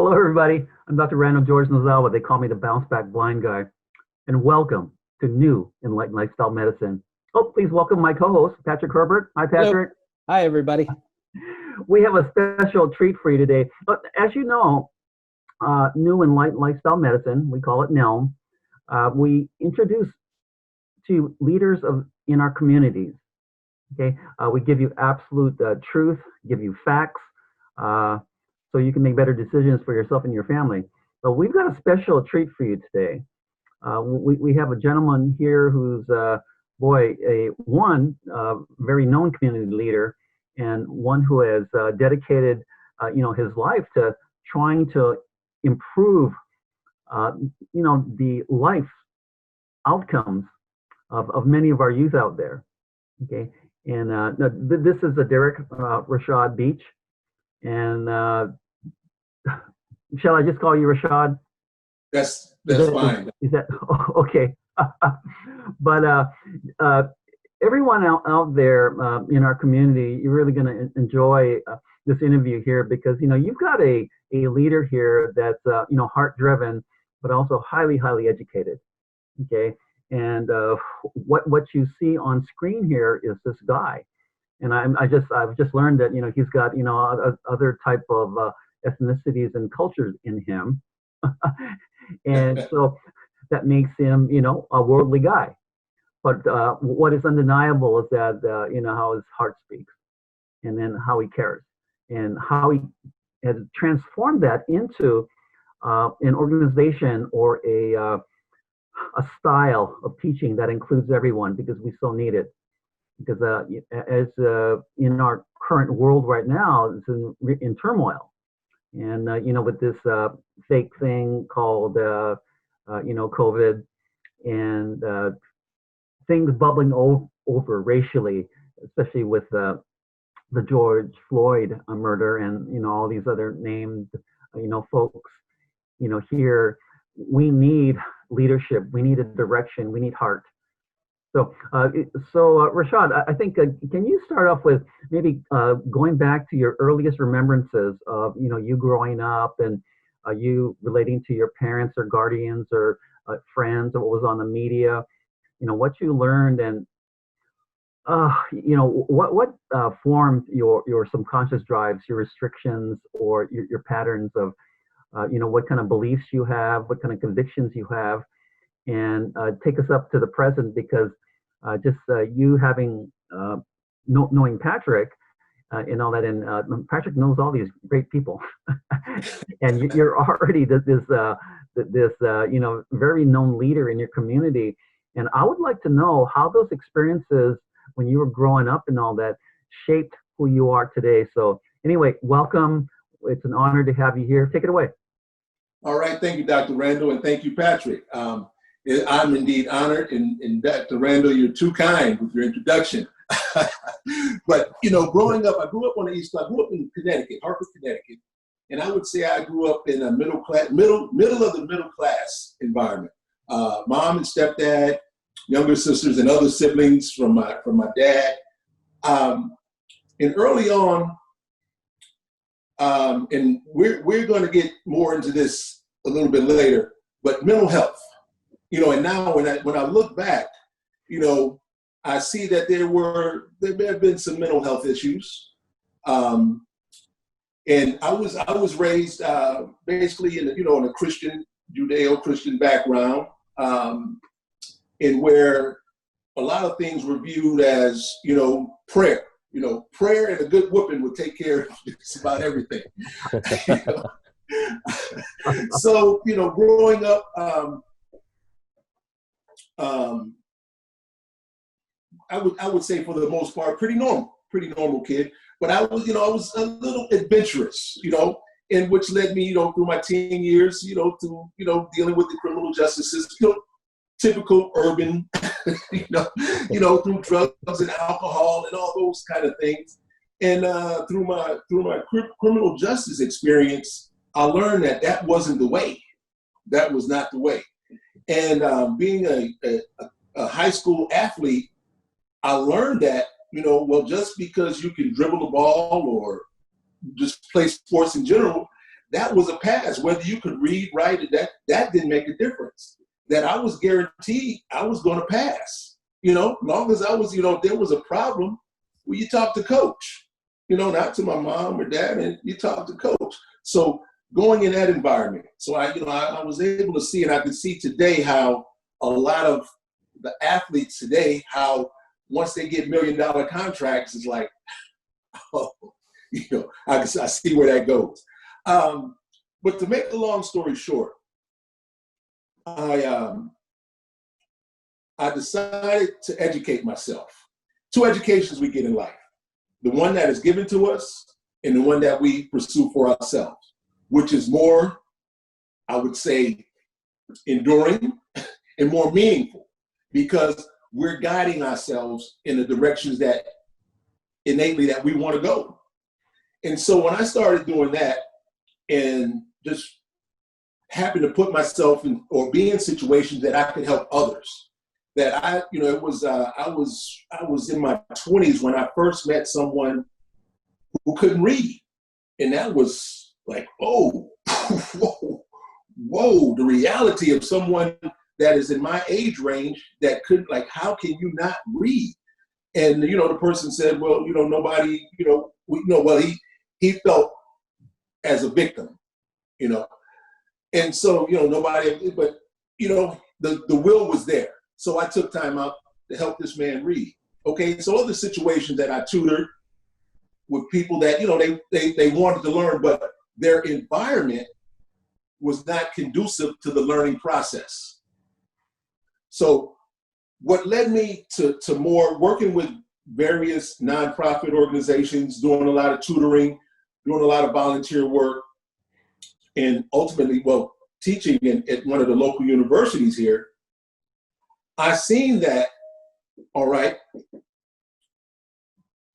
Hello, everybody. I'm Dr. Randall George Nozal, but they call me the bounce back blind guy. And welcome to New Enlightened Lifestyle Medicine. Oh, please welcome my co-host, Patrick Herbert. Hi, Patrick. Hello. Hi, everybody. We have a special treat for you today. But as you know, New Enlightened Lifestyle Medicine, we call it NELM, we introduce to leaders in our communities. Okay, we give you absolute truth, give you facts, so you can make better decisions for yourself and your family. But we've got a special treat for you today. We have a gentleman here who's, one very known community leader, and one who has dedicated, his life to trying to improve, the life outcomes of many of our youth out there. Okay, and this is Derrick Rashad Beach, and shall I just call you Rashad? That's fine. Is that okay? But everyone out there in our community, you're really going to enjoy this interview here, because you've got a leader here that's heart driven, but also highly educated. Okay, and what you see on screen here is this guy, and I've just learned that he's got other type of ethnicities and cultures in him, and so that makes him a worldly guy. But what is undeniable is that how his heart speaks, and then how he cares, and how he has transformed that into an organization or a style of teaching that includes everyone, because we so need it. Because as in our current world right now, it's in turmoil, and with this fake thing called COVID, and things bubbling over racially, especially with the George Floyd murder, and all these other named folks. Here we need leadership, we need a direction, we need heart. So Rashad, I think can you start off with maybe going back to your earliest remembrances of you growing up, and you relating to your parents or guardians or friends, or what was on the media, what you learned, and what formed your subconscious drives, your restrictions, or your patterns of what kind of beliefs you have, what kind of convictions you have, and take us up to the present, because just you having knowing Patrick and all that, and Patrick knows all these great people, and you're already this very known leader in your community. And I would like to know how those experiences when you were growing up and all that shaped who you are today. So anyway, welcome. It's an honor to have you here. Take it away. All right. Thank you, Dr. Randall, and thank you, Patrick. I'm indeed honored, and Dr. Randall, you're too kind with your introduction. But, growing up, I grew up on the East Side. I grew up in Connecticut, Hartford, Connecticut. And I would say I grew up in a middle of the middle class environment. Mom and stepdad, younger sisters, and other siblings from my dad. And early on, and we're going to get more into this a little bit later, but mental health, and now when I look back, I see that there may have been some mental health issues. And I was raised basically in a Christian, Judeo-Christian background, and where a lot of things were viewed as, prayer. Prayer and a good whooping would take care of just about everything. So, growing up, I would say for the most part, pretty normal kid. But I was a little adventurous, and which led me, through my teen years, to, dealing with the criminal justice system, typical urban, through drugs and alcohol and all those kind of things. And through my criminal justice experience, I learned that wasn't the way. That was not the way. And being a high school athlete, I learned that, just because you can dribble the ball or just play sports in general, that was a pass. Whether you could read, write, that didn't make a difference. That I was guaranteed I was going to pass. Long as I was, if there was a problem, well, you talk to coach. Not to my mom or dad, and you talk to coach. So going in that environment, so I was able to see, and I could see today how a lot of the athletes today, how once they get $1 million contracts, it's like, oh, I see where that goes. But to make a long story short, I decided to educate myself. 2 educations we get in life. The one that is given to us and the one that we pursue for ourselves, which is more, I would say, enduring and more meaningful, because we're guiding ourselves in the directions that innately that we want to go. And so when I started doing that and just happened to put myself in or be in situations that I could help others, that I was in my 20s when I first met someone who couldn't read. And that was like, oh, whoa, the reality of someone that is in my age range that couldn't, like, how can you not read? And, the person said, well, nobody, well, he felt as a victim, And so, nobody, but, the will was there. So I took time out to help this man read. Okay, so other situations that I tutored with people that, they wanted to learn, but their environment was not conducive to the learning process. So what led me to more working with various nonprofit organizations, doing a lot of tutoring, doing a lot of volunteer work, and ultimately, teaching at one of the local universities here, I seen that, all right,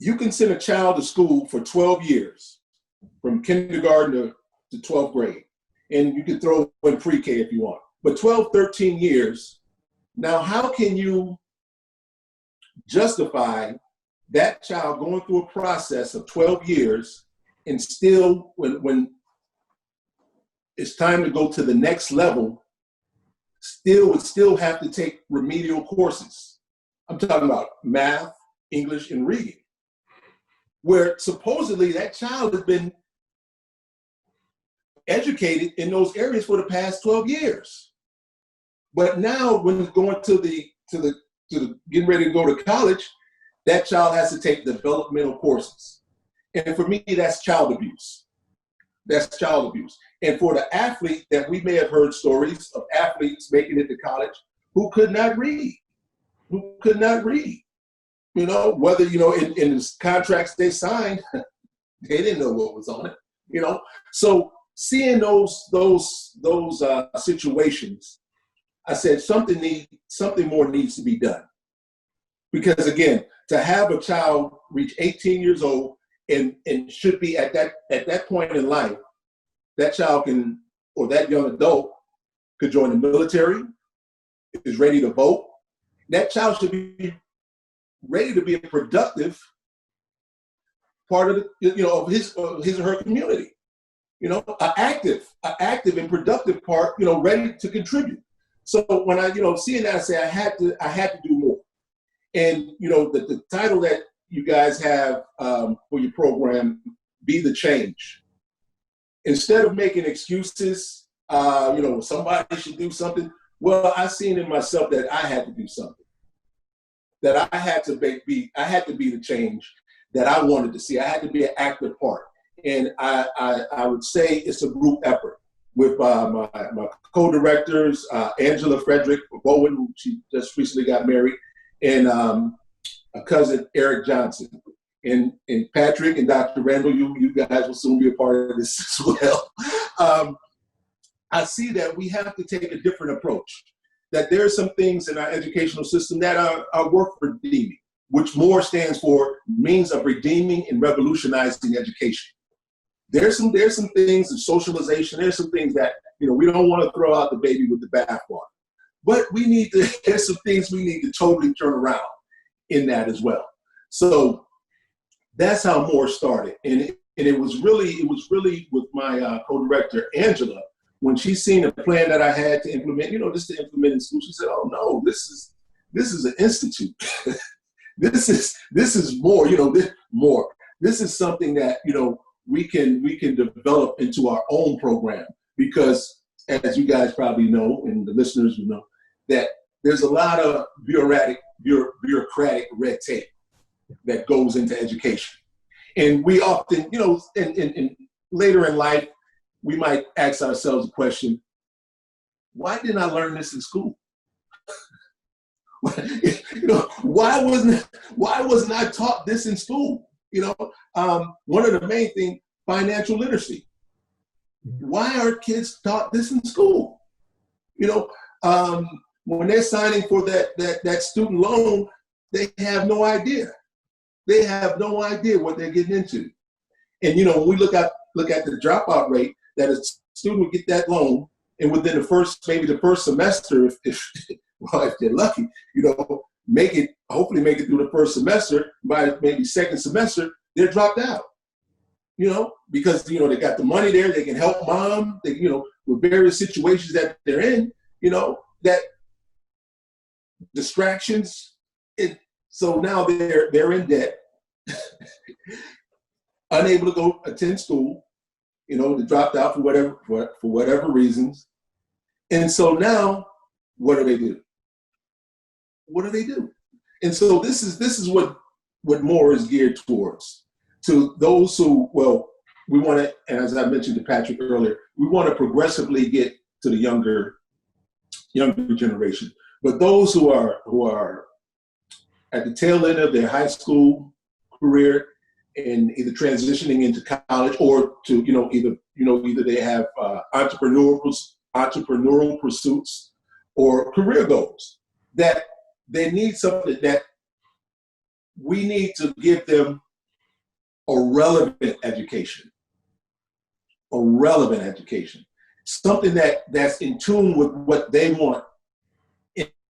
you can send a child to school for 12 years, from kindergarten to 12th grade, and you can throw in pre-K if you want, but 12, 13 years. Now, how can you justify that child going through a process of 12 years and still, when it's time to go to the next level, would still have to take remedial courses? I'm talking about math, English, and reading, where supposedly that child has been educated in those areas for the past 12 years. But now when it's going to the getting ready to go to college, that child has to take developmental courses. And for me, that's child abuse. That's child abuse. And for the athlete, that we may have heard stories of athletes making it to college who could not read, whether, in the contracts they signed, they didn't know what was on it, So seeing those situations, I said something more needs to be done. Because again, to have a child reach 18 years old and should be at that point in life, that child can, or that young adult could join the military, is ready to vote. That child should be ready to be a productive part of of his or her community. An active and productive part, ready to contribute. So when I, seeing that, I say I had to do more. And the title that you guys have for your program, Be the Change. Instead of making excuses, somebody should do something. Well, I seen in myself that I had to do something. That I had to be the change that I wanted to see. I had to be an active part. And I would say it's a group effort with my co-directors, Angela Bowen, who she just recently got married, and a cousin, Eric Johnson. And Patrick and Dr. Randall, you guys will soon be a part of this as well. I see that we have to take a different approach, that there are some things in our educational system that are worth redeeming, which M.O.R.R.E stands for Means of Redeeming and Revolutionizing Education. There's some things in socialization, there's some things that, we don't want to throw out the baby with the bathwater. But there's some things we need to totally turn around in that as well. So that's how M.O.R.R.E started. And And it was really with my co-director, Angela, when she seen the plan that I had to implement, just to implement in school, she said, "Oh no, this is an institute. this is more, more. This is something that, we can develop into our own program, because as you guys probably know, and the listeners will know, that there's a lot of bureaucratic red tape that goes into education. And we often, in later in life, we might ask ourselves a question: why didn't I learn this in school? Why wasn't I taught this in school? One of the main things, financial literacy. Why are kids taught this in school? When they're signing for that student loan, they have no idea. They have no idea what they're getting into. And when we look at the dropout rate, that a student would get that loan, and within the first semester, if they're lucky, hopefully make it through the first semester. By maybe second semester, they're dropped out. Because they got the money there, they can help mom, with various situations that they're in, that distractions. So now they're in debt, unable to go attend school, they dropped out for whatever reasons. And so now, what do they do? And so this is what M.O.R.R.E is geared towards. To those who, we want to, and as I mentioned to Patrick earlier, we want to progressively get to the younger generation. But those who are at the tail end of their high school career and either transitioning into college, or to either they have entrepreneurial pursuits or career goals, that they need something that we need to give them a relevant education, something that's in tune with what they want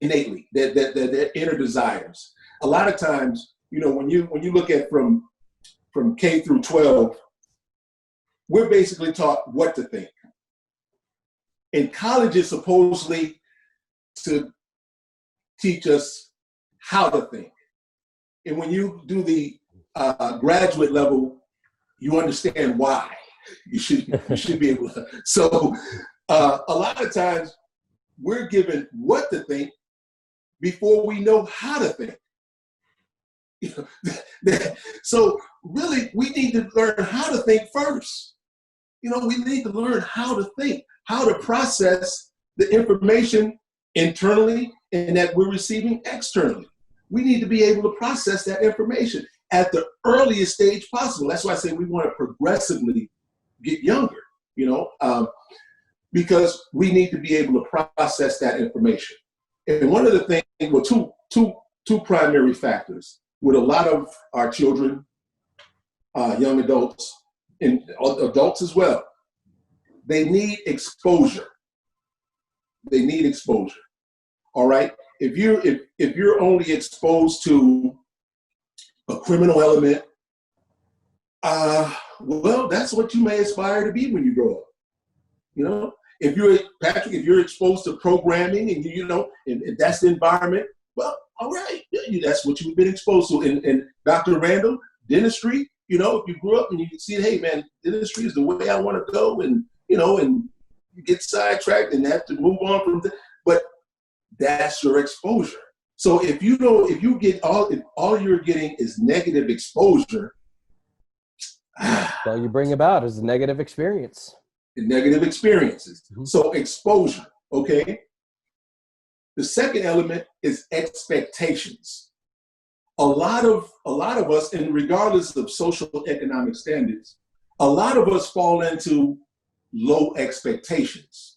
innately, their inner desires. A lot of times, when you look at from K through 12, we're basically taught what to think. And college is supposedly to teach us how to think. And when you do the graduate level, you understand why. You should be able to. So a lot of times we're given what to think before we know how to think. So really, we need to learn how to think first. We need to learn how to think, how to process the information internally and that we're receiving externally. We need to be able to process that information at the earliest stage possible. That's why I say we want to progressively get younger, because we need to be able to process that information. And one of the things, two primary factors with a lot of our children, young adults, and adults as well, they need exposure. All right. If you're only exposed to a criminal element, that's what you may aspire to be when you grow up. If you're exposed to programming and and that's the environment, well, all right, that's what you've been exposed to. And Dr. Randall, dentistry, if you grew up and you can see, hey man, dentistry is the way I want to go, and and you get sidetracked and have to move on from that. But that's your exposure. So if all you're getting is negative exposure, all you bring about is a negative experience. Negative experiences. Mm-hmm. So exposure, okay? The second element is expectations. A lot of us, and regardless of social economic standards, a lot of us fall into low expectations.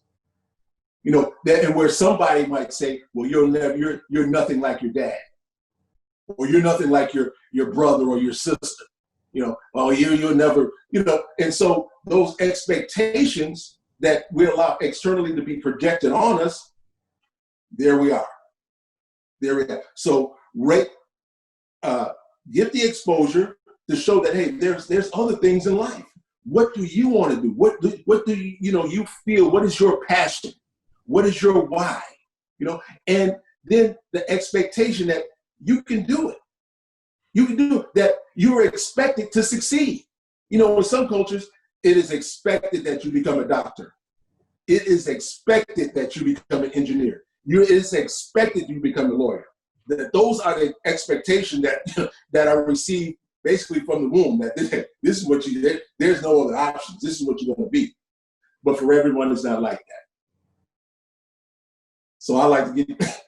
And where somebody might say, well, you're nothing like your dad, or you're nothing like your brother or your sister. Oh, you'll never, and so those expectations that we allow externally to be projected on us, there we are. So get the exposure, to show that, hey, there's other things in life. What do you want to do? What do you, you feel? What is your passion? What is your why? And then the expectation that you can do it. You can do it, that you are expected to succeed. In some cultures, it is expected that you become a doctor. It is expected that you become an engineer. It is expected you become a lawyer. Those are the expectations that are received basically from the womb, that this is what there's no other options. This is what you're going to be. But for everyone, it's not like that. So I like to get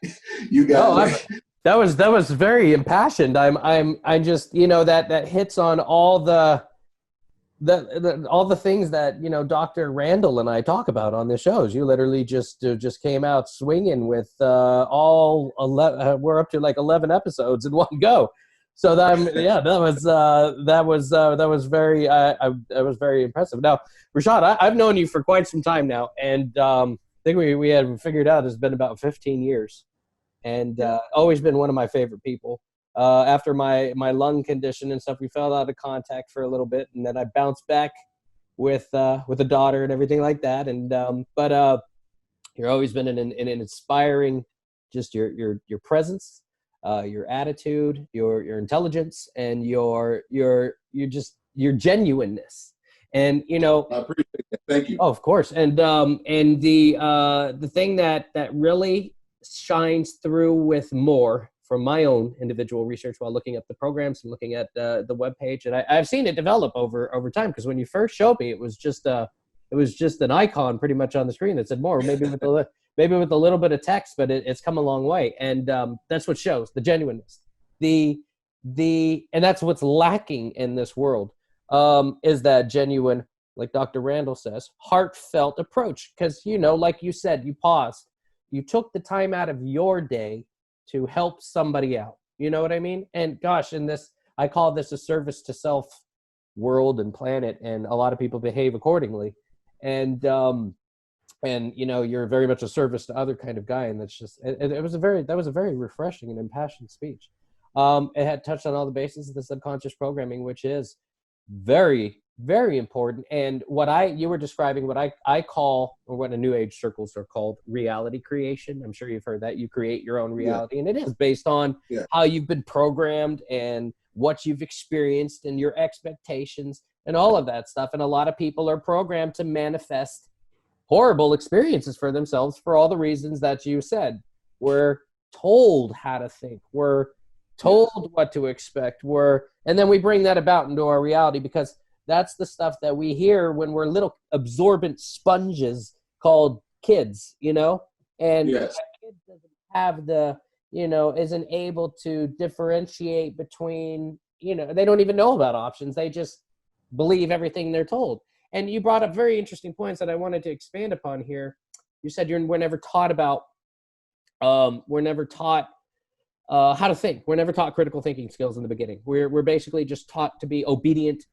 you guys. That was very impassioned. I'm just, that hits on all the things that, Dr. Randall and I talk about on the shows. You literally just came out swinging with all 11. We're up to like 11 episodes in one go. So that was very impressive. Now, Rashad, I've known you for quite some time now, and I think we had figured out it's been about 15 years, and always been one of my favorite people. After my lung condition and stuff, we fell out of contact for a little bit, and then I bounced back with a daughter and everything like that. And but you've always been an inspiring, just your presence, your attitude, your intelligence, and your genuineness. And I appreciate that. Thank you. Oh, of course. And the thing that really shines through with M.O.R.R.E, from my own individual research while looking up the programs and looking at the webpage, and I've seen it develop over time, because when you first showed me, it was just an icon pretty much on the screen that said M.O.R.R E, maybe with a little bit of text, but it's come a long way, and that's what shows the genuineness, and that's what's lacking in this world, is that genuine, like Dr. Randall says, heartfelt approach. Because like you said, you paused, you took the time out of your day to help somebody out. You know what I mean? And gosh, in this, I call this a service to self world and planet, and a lot of people behave accordingly. And you're very much a service to other kind of guy. And that's just, that was a very refreshing and impassioned speech. It had touched on all the bases of the subconscious programming, which is very, very important. And you were describing what I call, or what in New Age circles are called, reality creation. I'm sure you've heard that. You create your own reality, and it is based on how you've been programmed and what you've experienced and your expectations and all of that stuff. And a lot of people are programmed to manifest horrible experiences for themselves for all the reasons that you said. We're told how to think. We're told what to expect. And then we bring that about into our reality, because that's the stuff that we hear when we're little absorbent sponges called kids, and a kid doesn't have isn't able to differentiate between, they don't even know about options. They just believe everything they're told. And you brought up very interesting points that I wanted to expand upon here. You said we're never taught how to think. We're never taught critical thinking skills in the beginning. We're basically just taught to be obedient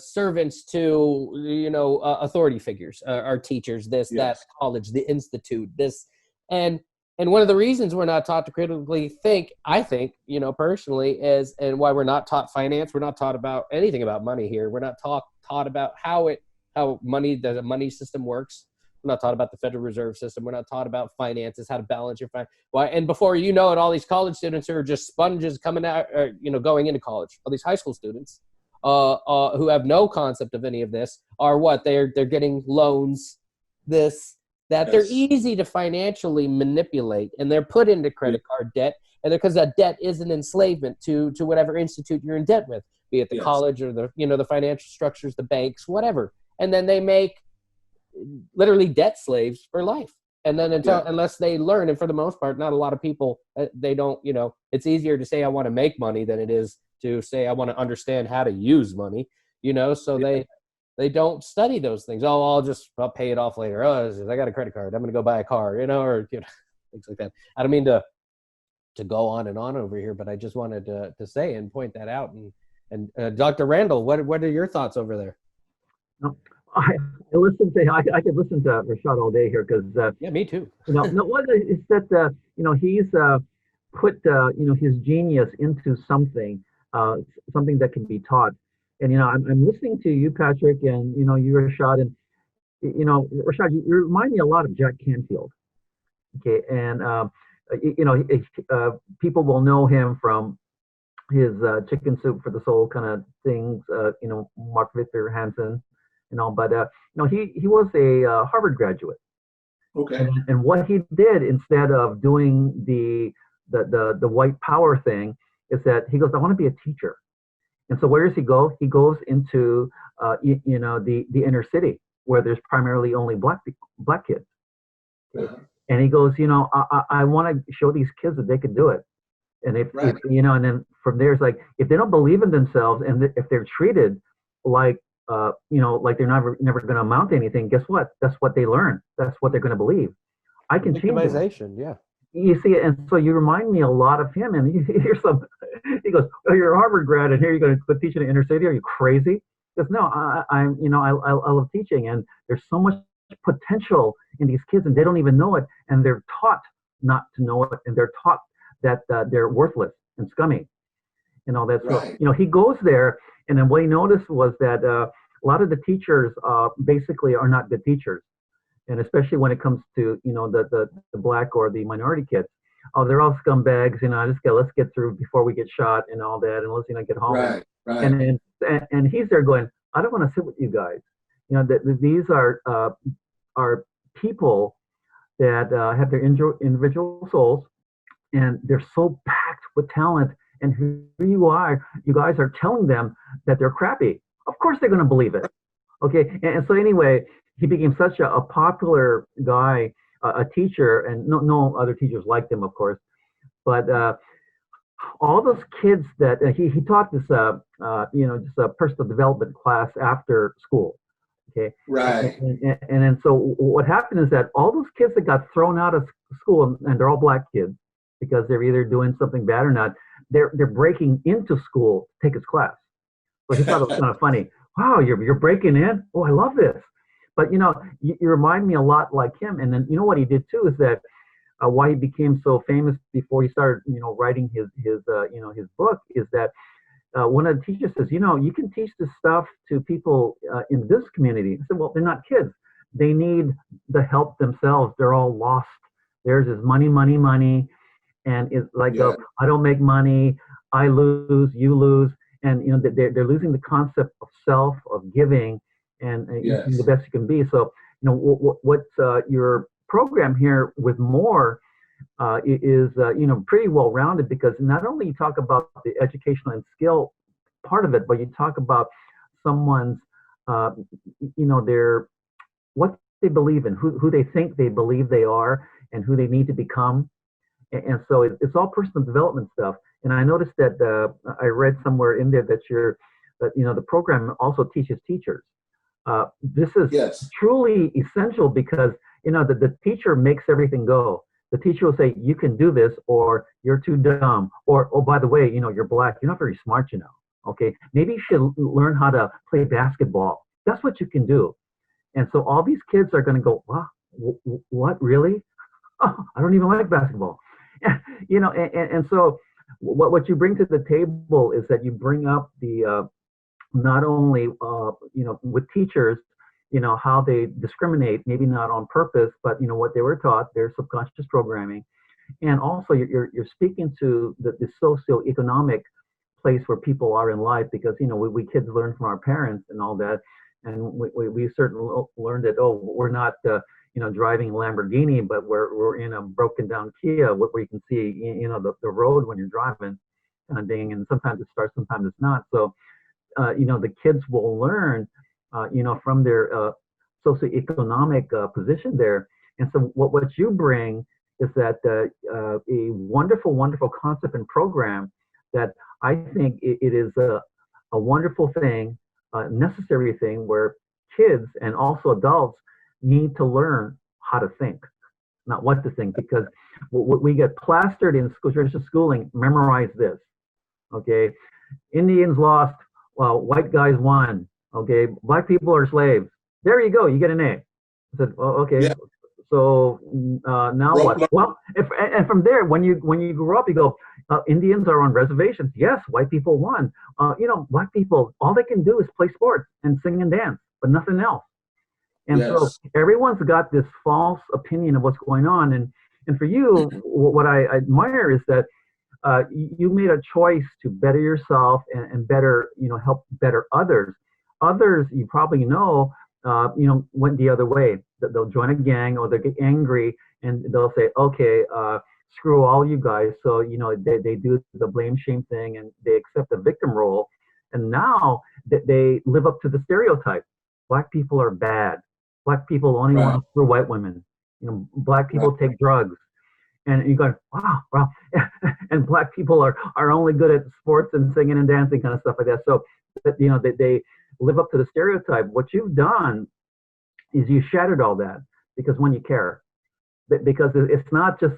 servants to authority figures, our teachers, that college, the institute, this, and one of the reasons we're not taught to critically think, I think, personally, is, and why we're not taught finance. We're not taught about anything about money here. We're not taught about how the money system works. We're not taught about the Federal Reserve System. We're not taught about finances, how to balance your finances. Why? And before you know it, all these college students who are just sponges coming out, going into college, all these high school students who have no concept of any of this are what? They're getting loans, they're easy to financially manipulate, and they're put into credit card debt, and because that debt is an enslavement to whatever institute you're in debt with, be it the college or the financial structures, the banks, whatever. And then they make literally debt slaves for life. And then unless they learn, and for the most part, not a lot of people, they don't, it's easier to say I want to make money than it is to say I want to understand how to use money, so they don't study those things. Oh, I'll pay it off later. Oh, I got a credit card, I'm going to go buy a car, or things like that. I don't mean to go on and on over here, but I just wanted to say and point that out. And Dr. Randall, what are your thoughts over there? I could listen to Rashad all day here, because me too. What is that? He's put his genius into something something that can be taught. And I'm listening to you, Patrick, and you, Rashad, and Rashad, you remind me a lot of Jack Canfield. Okay, and people will know him from his chicken soup for the soul kind of things. Mark Victor Hansen, but he was a Harvard graduate. Okay. And what he did instead of doing the white power thing is that he goes, I want to be a teacher. And so where does he go? He goes into the inner city where there's primarily only black kids. Uh-huh. And he goes, I want to show these kids that they could do it. And if and then from there it's like, if they don't believe in themselves and if they're treated like like they're never going to amount to anything, guess what? That's what they learn. That's what they're going to believe. I can change Victimization, yeah. You see, and so you remind me a lot of him. And he goes, oh, you're a Harvard grad, and here you're going to teach in the inner city? Are you crazy? He goes, no, I love teaching, and there's so much potential in these kids, and they don't even know it, and they're taught not to know it, and they're taught that they're worthless and scummy, and all that. Right. So, he goes there, and then what he noticed was that a lot of the teachers basically are not good teachers. And especially when it comes to, the black or the minority kids. Oh, they're all scumbags, let's get through before we get shot and all that, and let's, get home. Right, right. And he's there going, I don't want to sit with you guys. These are people that have their individual souls, and they're so packed with talent. And who you guys are telling them that they're crappy. Of course they're going to believe it. Okay, and so anyway, he became such a popular guy, a teacher, and no other teachers liked him, of course. But all those kids that he taught this, just a personal development class after school. Okay. Right. And then so what happened is that all those kids that got thrown out of school, and they're all black kids because they're either doing something bad or not, they're breaking into school to take his class. So he thought it was kind of funny. Wow, you're breaking in? Oh, I love this. But you remind me a lot like him. And then what he did too is that why he became so famous before he started writing his book is that one of the teachers says, you can teach this stuff to people in this community. I said, well, they're not kids. They need the help themselves. They're all lost. Theirs is money, money, money, and it's like I don't make money, I lose, you lose, and they're losing the concept of self, of giving. And the best you can be. So, what's your program here with M.O.R.R.E is, pretty well rounded, because not only you talk about the educational and skill part of it, but you talk about someone's, their what they believe in, who they think they believe they are, and who they need to become. And so it's all personal development stuff. And I noticed that I read somewhere in there that the program also teaches teachers. This is truly essential because the teacher makes everything go. The teacher will say, you can do this, or you're too dumb, or oh, by the way, you're black, you're not very smart, okay, maybe you should learn how to play basketball. That's what you can do. And so all these kids are going to go, wow, what, really? Oh, I don't even like basketball. And so what you bring to the table is that you bring up the not only, with teachers, how they discriminate, maybe not on purpose, but, what they were taught, their subconscious programming. And also you're speaking to the socioeconomic place where people are in life, because, we kids learn from our parents and all that. And we certainly learned that, oh, we're not, driving a Lamborghini, but we're in a broken down Kia, where you can see, the road when you're driving kind of thing. And sometimes it starts, sometimes it's not. So, the kids will learn, from their socioeconomic position there. And so what you bring is that a wonderful, wonderful concept and program that I think it is a wonderful thing, a necessary thing, where kids and also adults need to learn how to think, not what to think, because we get plastered in traditional schooling, memorize this, okay? Indians lost, white guys won, okay? Black people are slaves. There you go, you get an A. I said, oh, okay. Yeah. So now what? Well, and from there, when you grow up, you go, Indians are on reservations. Yes, white people won. Black people, all they can do is play sports and sing and dance, but nothing else. And so Yes. everyone's got this false opinion of what's going on. And for you, what I admire is that you made a choice to better yourself and better, help better others. Others, you probably went the other way. They'll join a gang or they'll get angry and they'll say, okay, screw all you guys. So, they do the blame shame thing and they accept the victim role. And now they live up to the stereotype. Black people are bad. Black people only want to screw white women. Black people take drugs. And you go, wow. And black people are only good at sports and singing and dancing kind of stuff like that. So, they live up to the stereotype. What you've done is you shattered all that because when you care, because it's not just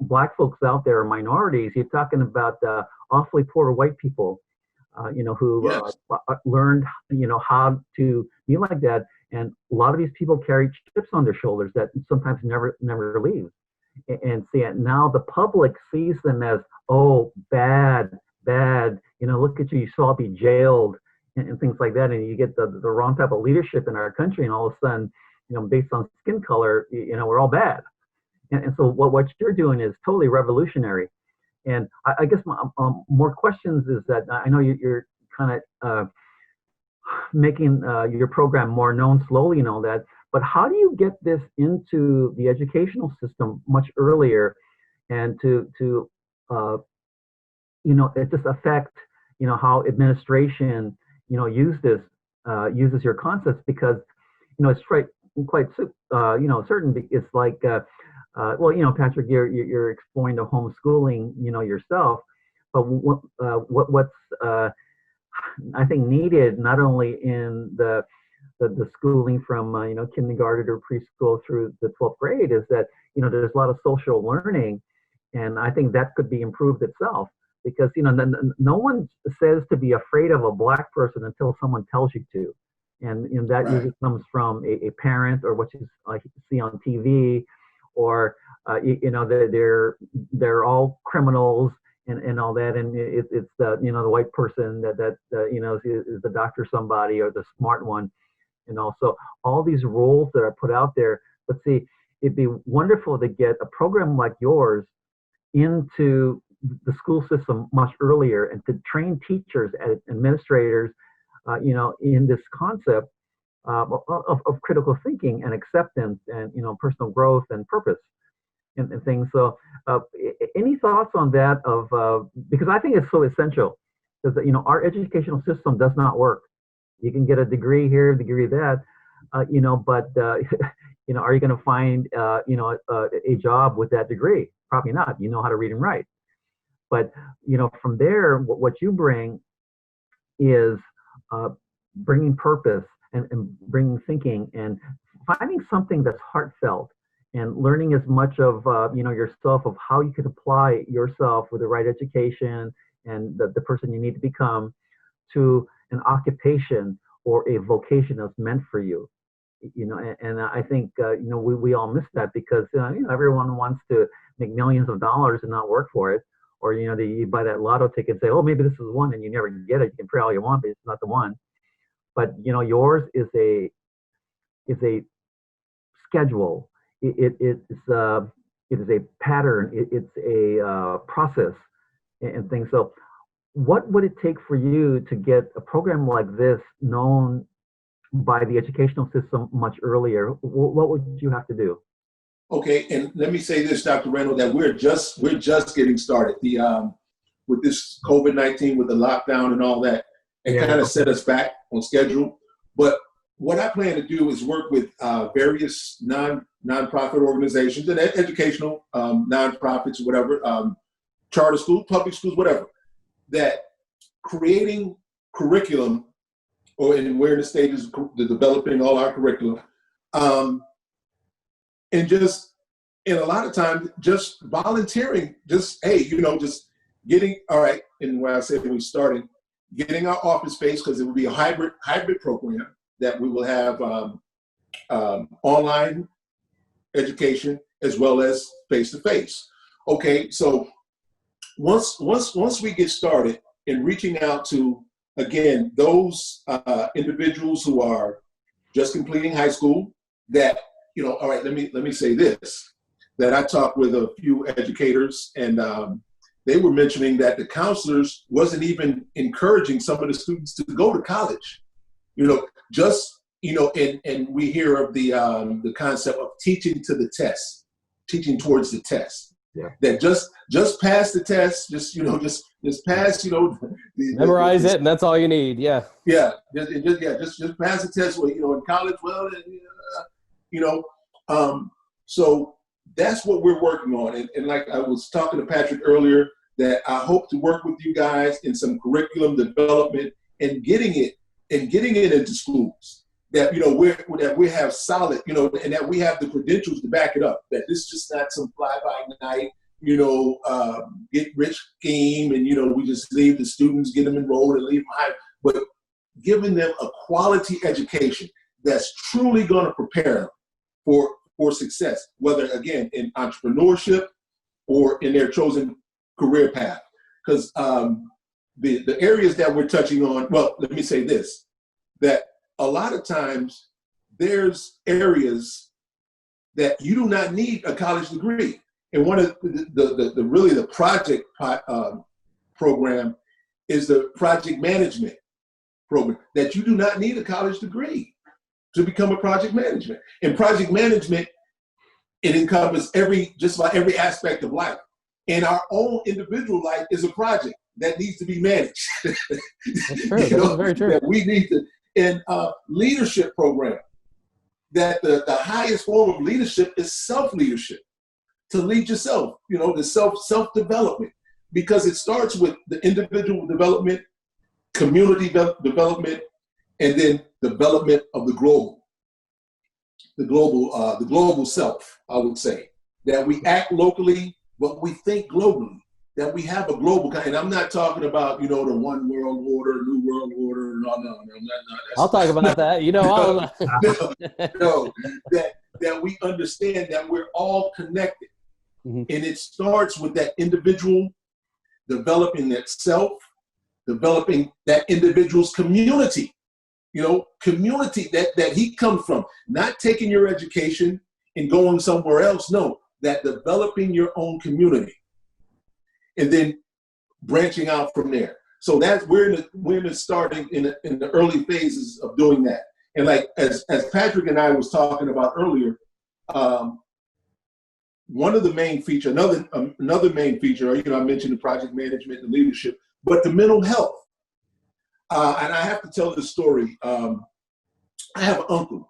black folks out there or minorities. You're talking about awfully poor white people, who learned how to be like that. And a lot of these people carry chips on their shoulders that sometimes never leave. And see it now, the public sees them as, oh, bad. Look at you, you saw be jailed and things like that. And you get the wrong type of leadership in our country, and all of a sudden, based on skin color, we're all bad. And so what you're doing is totally revolutionary. And I guess my, more questions is that I know you're kind of making your program more known slowly and all that, but how do you get this into the educational system much earlier and to it just affect, how administration, uses your concepts? Because, it's quite certain. It's like, Patrick, you're exploring the homeschooling, yourself, but what's I think needed not only in the schooling from kindergarten or preschool through the 12th grade is that there's a lot of social learning, and I think that could be improved itself, because no one says to be afraid of a black person until someone tells you to, and that usually comes from a parent or what you see on TV, or they're all criminals and all that, and it's the the white person that is the doctor somebody or the smart one. So all these roles that are put out there. But see, it'd be wonderful to get a program like yours into the school system much earlier and to train teachers and administrators, in this concept of critical thinking and acceptance and, personal growth and purpose and things. So any thoughts on that because I think it's so essential, because, our educational system does not work. You can get a degree here, a degree that, but, are you going to find, a job with that degree? Probably not. You know how to read and write. But, from there, what you bring is bringing purpose and bringing thinking and finding something that's heartfelt and learning as much of, yourself, of how you could apply yourself with the right education and the person you need to become to an occupation or a vocation that's meant for you, and I think, we all miss that because, everyone wants to make millions of dollars and not work for it. Or, you buy that lotto ticket and say, oh, maybe this is one, and you never get it. You can pray all you want, but it's not the one. But, yours is a schedule. It is a pattern. It's a process and things. So what would it take for you to get a program like this known by the educational system much earlier? What would you have to do? Okay, and let me say this, Dr. Randall, that we're just getting started. With this COVID-19, with the lockdown and all that, it kind of set us back on schedule. But what I plan to do is work with various nonprofit organizations and educational nonprofits, whatever, charter schools, public schools, whatever, that creating curriculum, and we're in the stages of developing all our curriculum, and a lot of times just volunteering, just getting, all right, and when I said when we started, getting our office space, because it will be a hybrid program that we will have online education as well as face-to-face. Okay, so once we get started in reaching out to, again, those individuals who are just completing high school, that, all right, let me say this, that I talked with a few educators, and they were mentioning that the counselors wasn't even encouraging some of the students to go to college. And we hear of the concept of teaching to the test, teaching towards the test. Yeah. That just pass the test, just pass, memorize it, and that's all you need. Yeah. Yeah. Just pass the test. Well, in college, so that's what we're working on. And like I was talking to Patrick earlier, that I hope to work with you guys in some curriculum development and getting it into schools. That we have solid, and that we have the credentials to back it up. That this is just not some fly by night, get rich scheme, and we just leave the students, get them enrolled, and leave them high. But giving them a quality education that's truly going to prepare them for success, whether again in entrepreneurship or in their chosen career path. Because the areas that we're touching on, well, let me say this, that a lot of times there's areas that you do not need a college degree. And one of the project program is the project management program, that you do not need a college degree to become a project management. And project management, it encompasses just about every aspect of life. And our own individual life is a project that needs to be managed. That's true. That's very true. That we need to. And leadership program, that the highest form of leadership is self-leadership, to lead yourself, the self-development, because it starts with the individual development, community development, and then development of the global self, I would say, that we act locally, but we think globally. That we have a global, and I'm not talking about, the one world order, new world order, no. I'll talk about that, No, that we understand that we're all connected. Mm-hmm. And it starts with that individual developing that self, developing that individual's community, community that he comes from, not taking your education and going somewhere else. No, that developing your own community. And then branching out from there. So we're starting in the early phases of doing that. And like as Patrick and I was talking about earlier, one of the main feature, another main feature, I mentioned the project management and leadership, but the mental health. And I have to tell this story. I have an uncle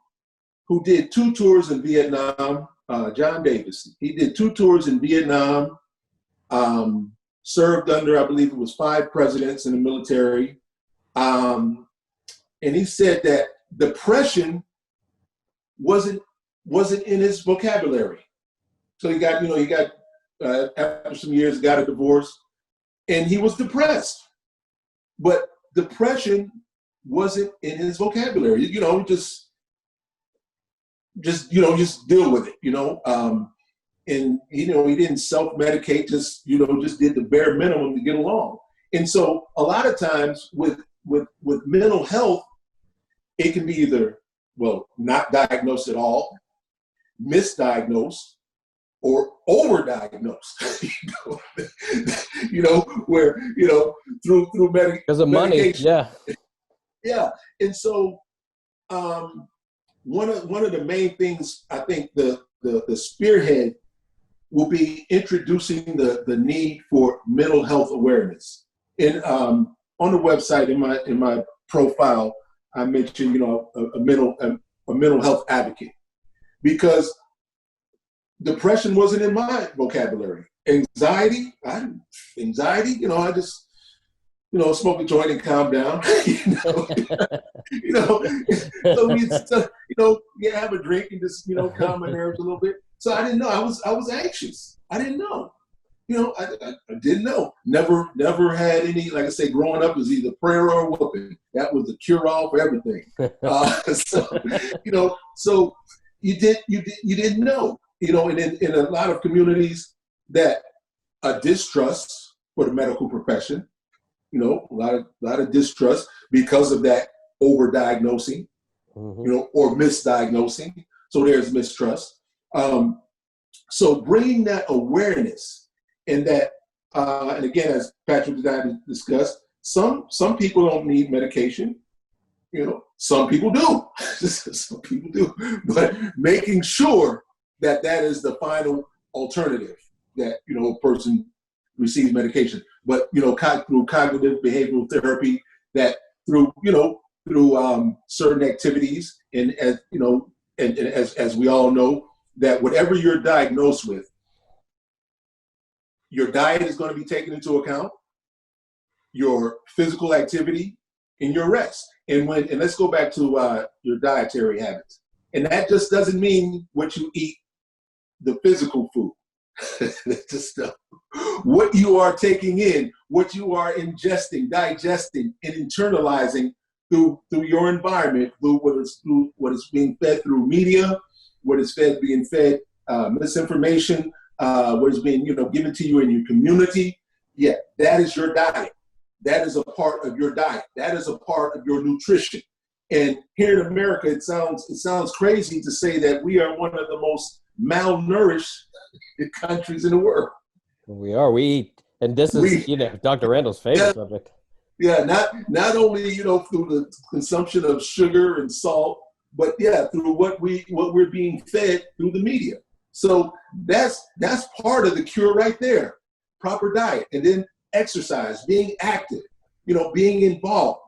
who did 2 tours in Vietnam, John Davis. He did 2 tours in Vietnam. Served under, I believe it was 5 presidents in the military. And he said that depression wasn't in his vocabulary. So he got after some years, got a divorce, and he was depressed. But depression wasn't in his vocabulary. Just deal with it, And he didn't self-medicate, just did the bare minimum to get along. And so a lot of times with mental health, it can be either, not diagnosed at all, misdiagnosed, or overdiagnosed. Where through medication. Because of money, yeah. Yeah. And so one of the main things, I think the spearhead will be introducing the need for mental health awareness. And on the website, in my profile, I mentioned a mental health advocate, because depression wasn't in my vocabulary. Anxiety, I just smoke a joint and calm down. So have a drink and just calm my nerves a little bit. So I didn't know. I was anxious. I didn't know. I didn't know. Never had any. Like I say, growing up was either prayer or whooping. That was the cure-all for everything. So you didn't know. And in a lot of communities, that a distrust for the medical profession. You know, a lot of distrust because of that overdiagnosing, you know, or misdiagnosing. So there's mistrust. So bringing that awareness and that, and again, as Patrick and I discussed, some people don't need medication. You know, some people do. Some people do. But making sure that that is the final alternative, that, you know, a person receives medication. But, you know, through cognitive behavioral therapy, that through, you know, through certain activities, and as, you know, and as we all know, that whatever you're diagnosed with, your diet is going to be taken into account, your physical activity, and your rest. And let's go back to your dietary habits. And that just doesn't mean what you eat, the physical food. Just what you are taking in, what you are ingesting, digesting, and internalizing through your environment, through what is being fed through media, what is being fed misinformation, what is being, you know, given to you in your community. Yeah, that is your diet. That is a part of your diet. That is a part of your nutrition. And here in America, it sounds crazy to say that we are one of the most malnourished countries in the world. We are. We eat, and this is, you know, Dr. Randall's favorite subject. Yeah, not only, you know, through the consumption of sugar and salt, but yeah, through what we're being fed through the media. So that's part of the cure right there. Proper diet, and then exercise, being active, you know, being involved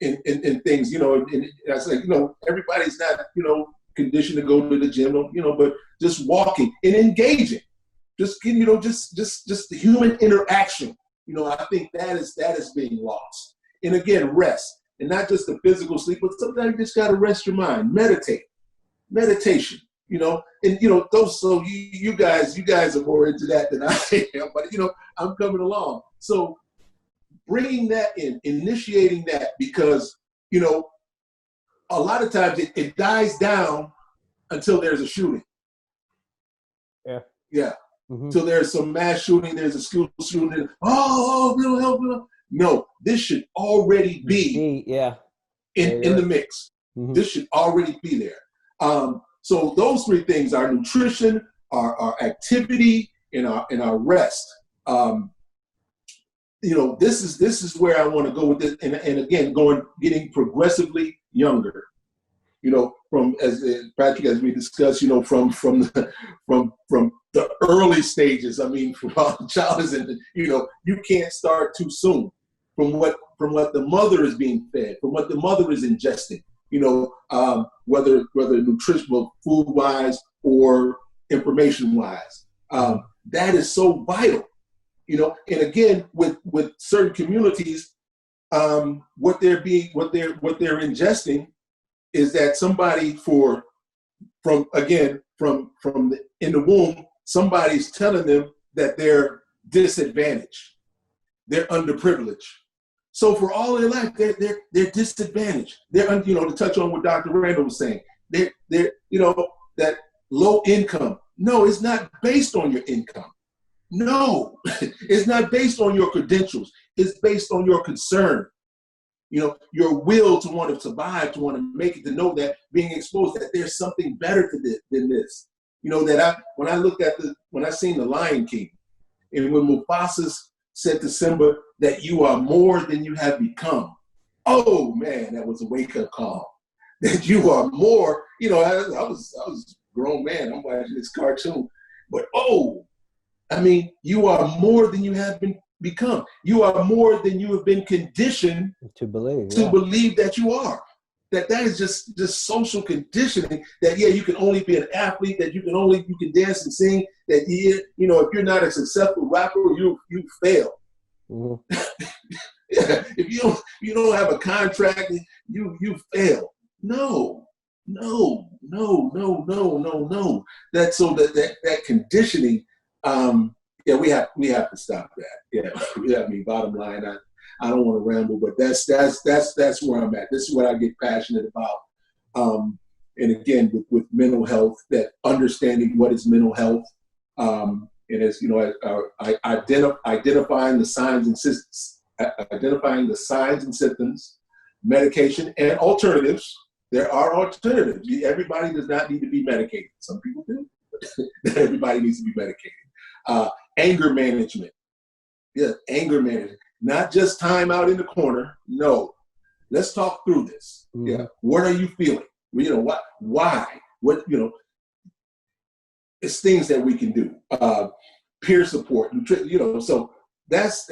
in things, you know, and I say, you know, everybody's not, you know, conditioned to go to the gym, you know, but just walking and engaging, just, you know, just the human interaction. You know, I think that is being lost. And again, rest, and not just the physical sleep, but sometimes you just got to rest your mind, meditation, you know, and, you know, those, so you guys are more into that than I am, but, you know, I'm coming along. So bringing that in, initiating that, because, you know, a lot of times it dies down until there's a shooting. Yeah. Mm-hmm. So there's some mass shooting, there's a school shooting. Mental health. No, this should already be in the mix. Mm-hmm. This should already be there. So those three things: our nutrition, our activity, and our rest. You know, this is where I want to go with this, and again, getting progressively younger. You know, from as Patrick, as we discussed, you know, from the early stages. I mean, while the child is in, you know, you can't start too soon. From what the mother is being fed, from what the mother is ingesting. You know, whether nutritional, food wise or information wise, that is so vital. You know, and again, with certain communities, what they're ingesting is that somebody from in the womb, somebody's telling them that they're disadvantaged, they're underprivileged. So for all their life, they're disadvantaged. They're, you know, to touch on what Dr. Randall was saying, they're you know, that low income. No, it's not based on your income. No, it's not based on your credentials. It's based on your concern. You know, your will to want to survive, to want to make it, to know that being exposed, that there's something better than this. You know, that when I seen The Lion King, and when Mufasa said to Simba that you are more than you have become. Oh man, that was a wake-up call. That you are more, you know, I was a grown man, I'm watching this cartoon, but I mean, you are more than you have become. You are more than you have been conditioned to believe that you are. That is just social conditioning, that you can only be an athlete, that you can dance and sing, that you know, if you're not a successful rapper, you fail. Mm-hmm. Yeah, if you don't have a contract, you fail. No. That's so that conditioning, we have to stop that. Yeah, I mean, bottom line, I don't want to ramble, but that's where I'm at. This is what I get passionate about. And again, with mental health, that understanding what is mental health, And as you know, identifying the signs and symptoms, medication, and alternatives. There are alternatives. Everybody does not need to be medicated. Some people do, but everybody needs to be medicated. Anger management. Yeah, anger management. Not just time out in the corner. No. Let's talk through this. Mm-hmm. Yeah. What are you feeling? You know, what, why? What, you know, it's things that we can do. Peer support, you know, so that's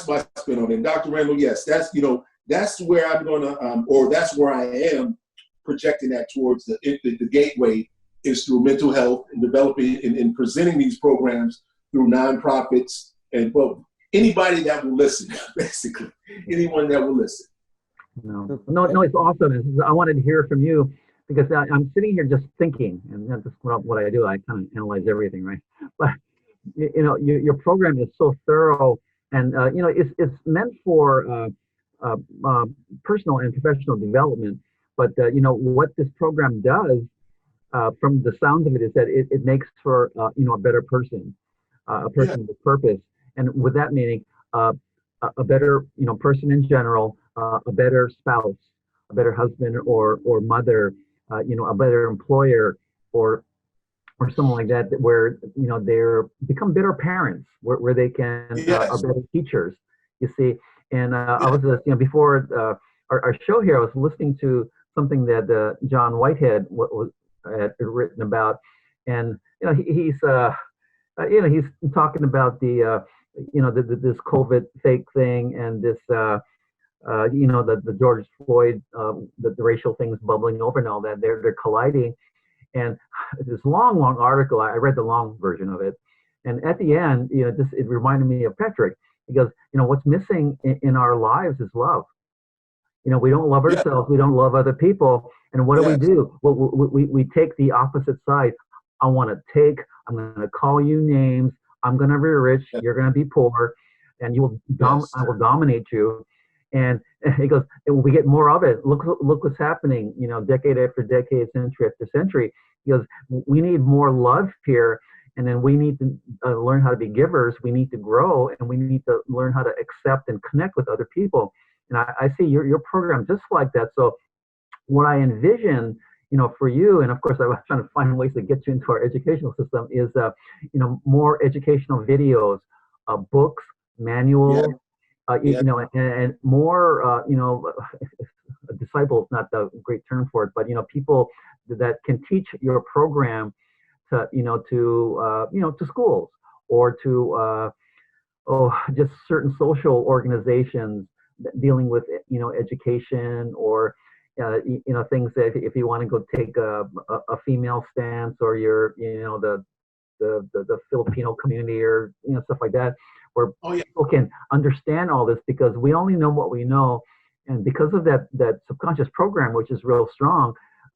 my spin on it. And Dr. Randall, yes, that's, you know, that's where I'm gonna, or that's where I am projecting that towards the gateway is through mental health and developing and presenting these programs through nonprofits and, well, anybody that will listen, basically, anyone that will listen. No, it's awesome. I wanted to hear from you because I'm sitting here just thinking, and that's just what I do. I kind of analyze everything, right? But you know, your program is so thorough, and you know, it's meant for personal and professional development. But you know, what this program does, from the sounds of it, is that it makes for you know, a better person, a person with purpose, and with that meaning a better, you know, person in general, a better spouse, a better husband or mother, you know, a better employer, or something like that, where, you know, they're become better parents, where they can are better teachers, you see. And I was just, you know, before our show here, I was listening to something that John Whitehead had written about, and you know, he's you know, he's talking about the you know, this COVID fake thing, and this you know, the George Floyd, the racial things bubbling over and all that, they're colliding. And this long article, I read the long version of it. And at the end, you know, it reminded me of Patrick. He goes, you know, what's missing in our lives is love. You know, we don't love ourselves. We don't love other people. And what do? Well, we take the opposite side. I'm going to call you names. I'm going to be rich. You're going to be poor. And I will dominate you. And he goes, we get more of it. Look what's happening, you know, decade after decade, century after century. He goes, we need more love here. And then we need to learn how to be givers. We need to grow, and we need to learn how to accept and connect with other people. And I see your program just like that. So what I envision, you know, for you, and of course I was trying to find ways to get you into our educational system, is, you know, more educational videos, books, manuals, you know, and more, you know, a disciple is not the great term for it, but, you know, people that can teach your program to, you know, to schools, or to, just certain social organizations dealing with, you know, education, or, you know, things that if you want to go take a female stance, or you're, you know, the Filipino community, or, you know, stuff like that, where people can understand all this, because we only know what we know. And because of that subconscious program, which is real strong,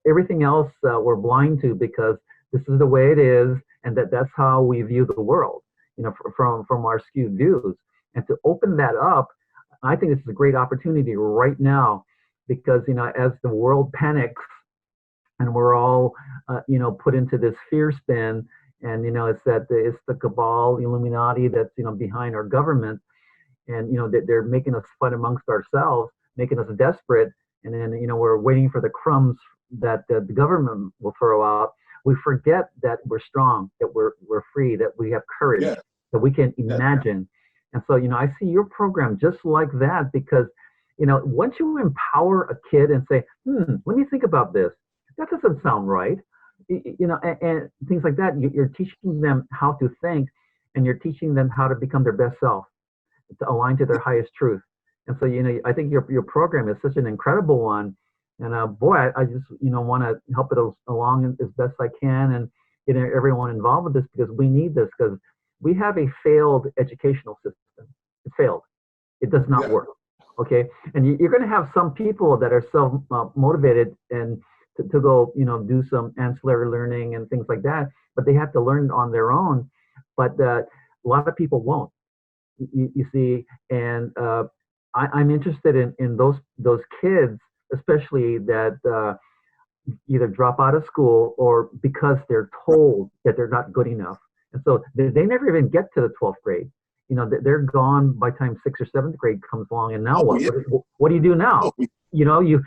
everything else we're blind to, because this is the way it is, and that's how we view the world, you know, from our skewed views. And to open that up, I think this is a great opportunity right now, because, you know, as the world panics and we're all, you know, put into this fear spin, and, you know, it's the cabal, Illuminati, that's, you know, behind our government, and, you know, they're making us fight amongst ourselves, making us desperate, and then, you know, we're waiting for the crumbs that the government will throw out. We forget that we're strong, that we're free, that we have courage, that we can imagine. And so, you know, I see your program just like that, because, you know, once you empower a kid and say, let me think about this, that doesn't sound right, you know, and things like that, you're teaching them how to think, and you're teaching them how to become their best self, to align to their highest truth. And so, you know, I think your program is such an incredible one. And boy, I just, you know, want to help it along as best I can, and get everyone involved with this, because we need this, because we have a failed educational system. It failed. It does not work. Okay. And you're going to have some people that are self-motivated and to go, you know, do some ancillary learning and things like that, but they have to learn on their own. But a lot of people won't, you see. And I'm interested in those kids, especially that either drop out of school, or because they're told that they're not good enough, And so they never even get to the 12th grade. They're gone by the time 6th or 7th grade comes along. And now Oh, what? yeah. What do you do now? Oh, You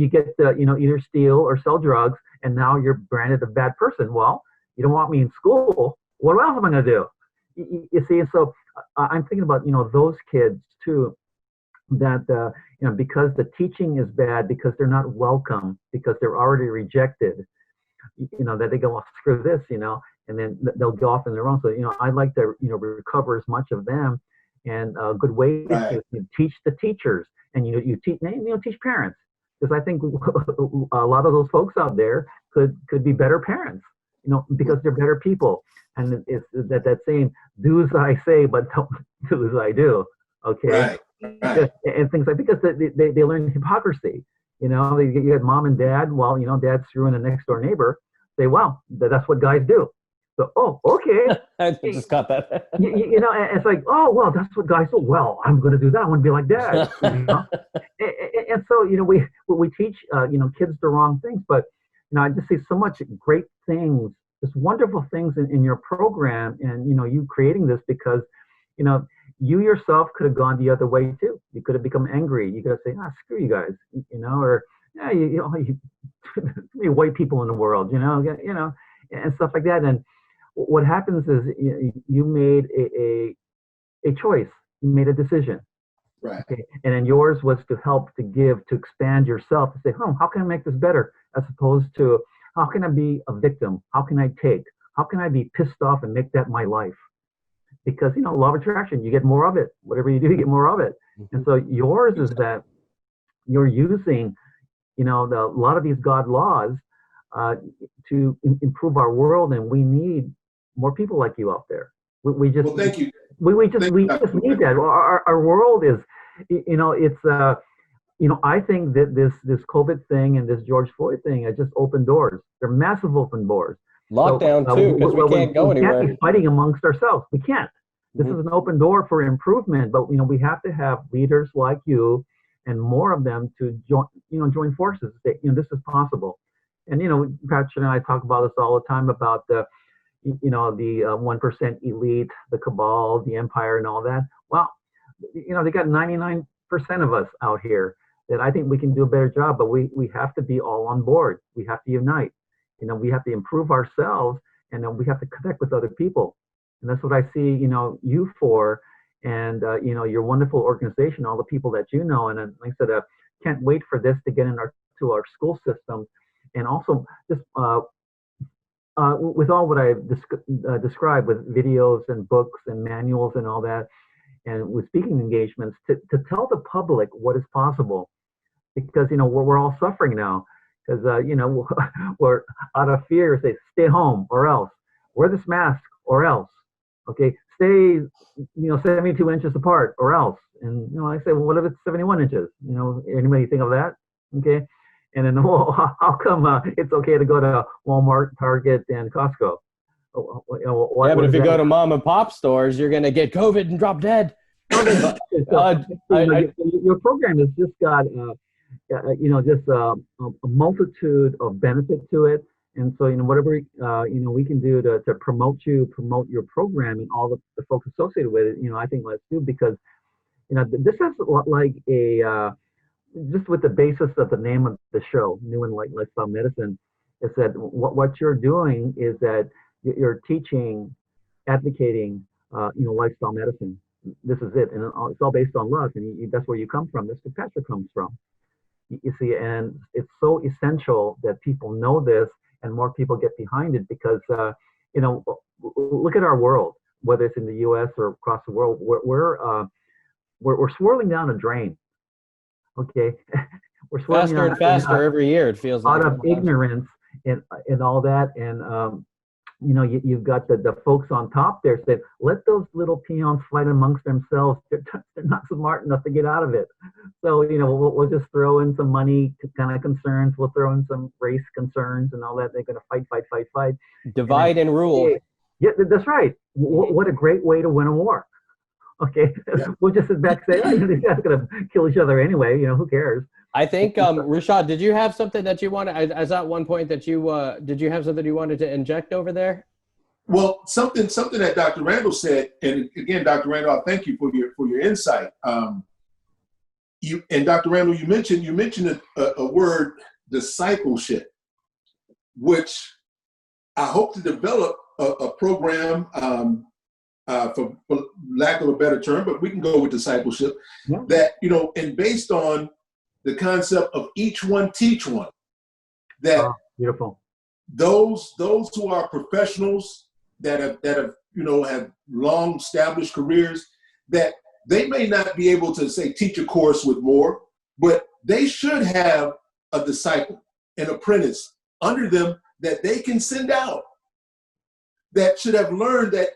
get to, either steal or sell drugs, and now you're branded a bad person. Well, you don't want me in school. What else am I going to do? You see, and so I'm thinking about, those kids too, that, because the teaching is bad, because they're not welcome, because they're already rejected, that they go, well, screw this, and then they'll go off on their own. So, I'd like to, recover as much of them. And a good way right. is to teach the teachers, and, you teach parents. Because I think a lot of those folks out there could be better parents, because they're better people. And it's that saying, do as I say, but don't do as I do. Okay. Right. And things like, because they learn hypocrisy. You had mom and dad. Well, dad's screwing the next door neighbor. Say, well, that's what guys do. So, oh, okay. I just got that. And it's like, oh, well, that's what guys do. Well, I'm going to do that. I want to be like dad. And so, we teach, kids the wrong things. But, I just see so much great things, just wonderful things in your program, and, you creating this because, you yourself could have gone the other way too. You could have become angry. You could have said, screw you guys, or yeah, you white people in the world, and stuff like that. And what happens is you made a choice. You made a decision. Right. Okay. And then yours was to help, to give, to expand yourself, to say, how can I make this better? As opposed to, how can I be a victim? How can I take? How can I be pissed off and make that my life? Because, law of attraction, you get more of it. Whatever you do, you get more of it. Mm-hmm. And so yours is that you're using, a lot of these God laws to improve our world. And we need more people like you out there. We just, well, thank you. We just need that. Our world is, it's, I think that this COVID thing and this George Floyd thing has just opened doors. They're massive open doors. Lockdown too, because we can't go anywhere. We can't be fighting amongst ourselves. We can't. This is an open door for improvement, but we have to have leaders like you and more of them to join forces. That, this is possible. And Patrick and I talk about this all the time about the 1% elite, the cabal, the empire, and all that. Well, they got 99% of us out here that I think we can do a better job, but we have to be all on board. We have to unite. We have to improve ourselves, and then we have to connect with other people. And that's what I see, you for, and, your wonderful organization, all the people that you know. And like I said, can't wait for this to get to our school system. And also just with all what I've described with videos and books and manuals and all that, and with speaking engagements, to tell the public what is possible. Because, we're all suffering now. Because, we're out of fear, say, stay home or else. Wear this mask or else. Okay, stay, 72 inches apart or else. And, I say, well, what if it's 71 inches? Anybody think of that? Okay. And then, well, how come it's okay to go to Walmart, Target, and Costco? But if you go to mom and pop stores, you're going to get COVID and drop dead. Your program has just got, just a multitude of benefit to it. And so, whatever, we can do to promote your program and all the folks associated with it, I think let's do, because, this is like just with the basis of the name of the show, New and Light Lifestyle Medicine, is that what you're doing is that you're teaching, advocating, lifestyle medicine. This is it. And it's all based on love. And that's where you come from. That's where Patrick comes from. You see, and it's so essential that people know this and more people get behind it, because, look at our world, whether it's in the U.S. or across the world, we're swirling down a drain. Okay. We're swirling faster and faster every year, it feels like. Out of ignorance and all that. And, you've got the folks on top there say, let those little peons fight amongst themselves. They're not smart enough to get out of it. So, we'll just throw in some money kind of concerns. We'll throw in some race concerns and all that. They're going to fight. Divide and rule. Yeah, that's right. What a great way to win a war. Okay. Yeah. We'll just sit back and say, these guys are going to kill each other anyway. Who cares? I think, Rashad, did you have something that you wanted? I saw at one point that did you have something you wanted to inject over there? Well, something that Dr. Randall said, and again, Dr. Randall, I thank you for your insight. You and Dr. Randall, you mentioned a word, discipleship, which I hope to develop a program, for lack of a better term, but we can go with discipleship. Yeah. That, and based on the concept of each one teach one, that beautiful. Those who are professionals that have long established careers, that they may not be able to say teach a course with more, but they should have a disciple, an apprentice under them that they can send out, that should have learned that,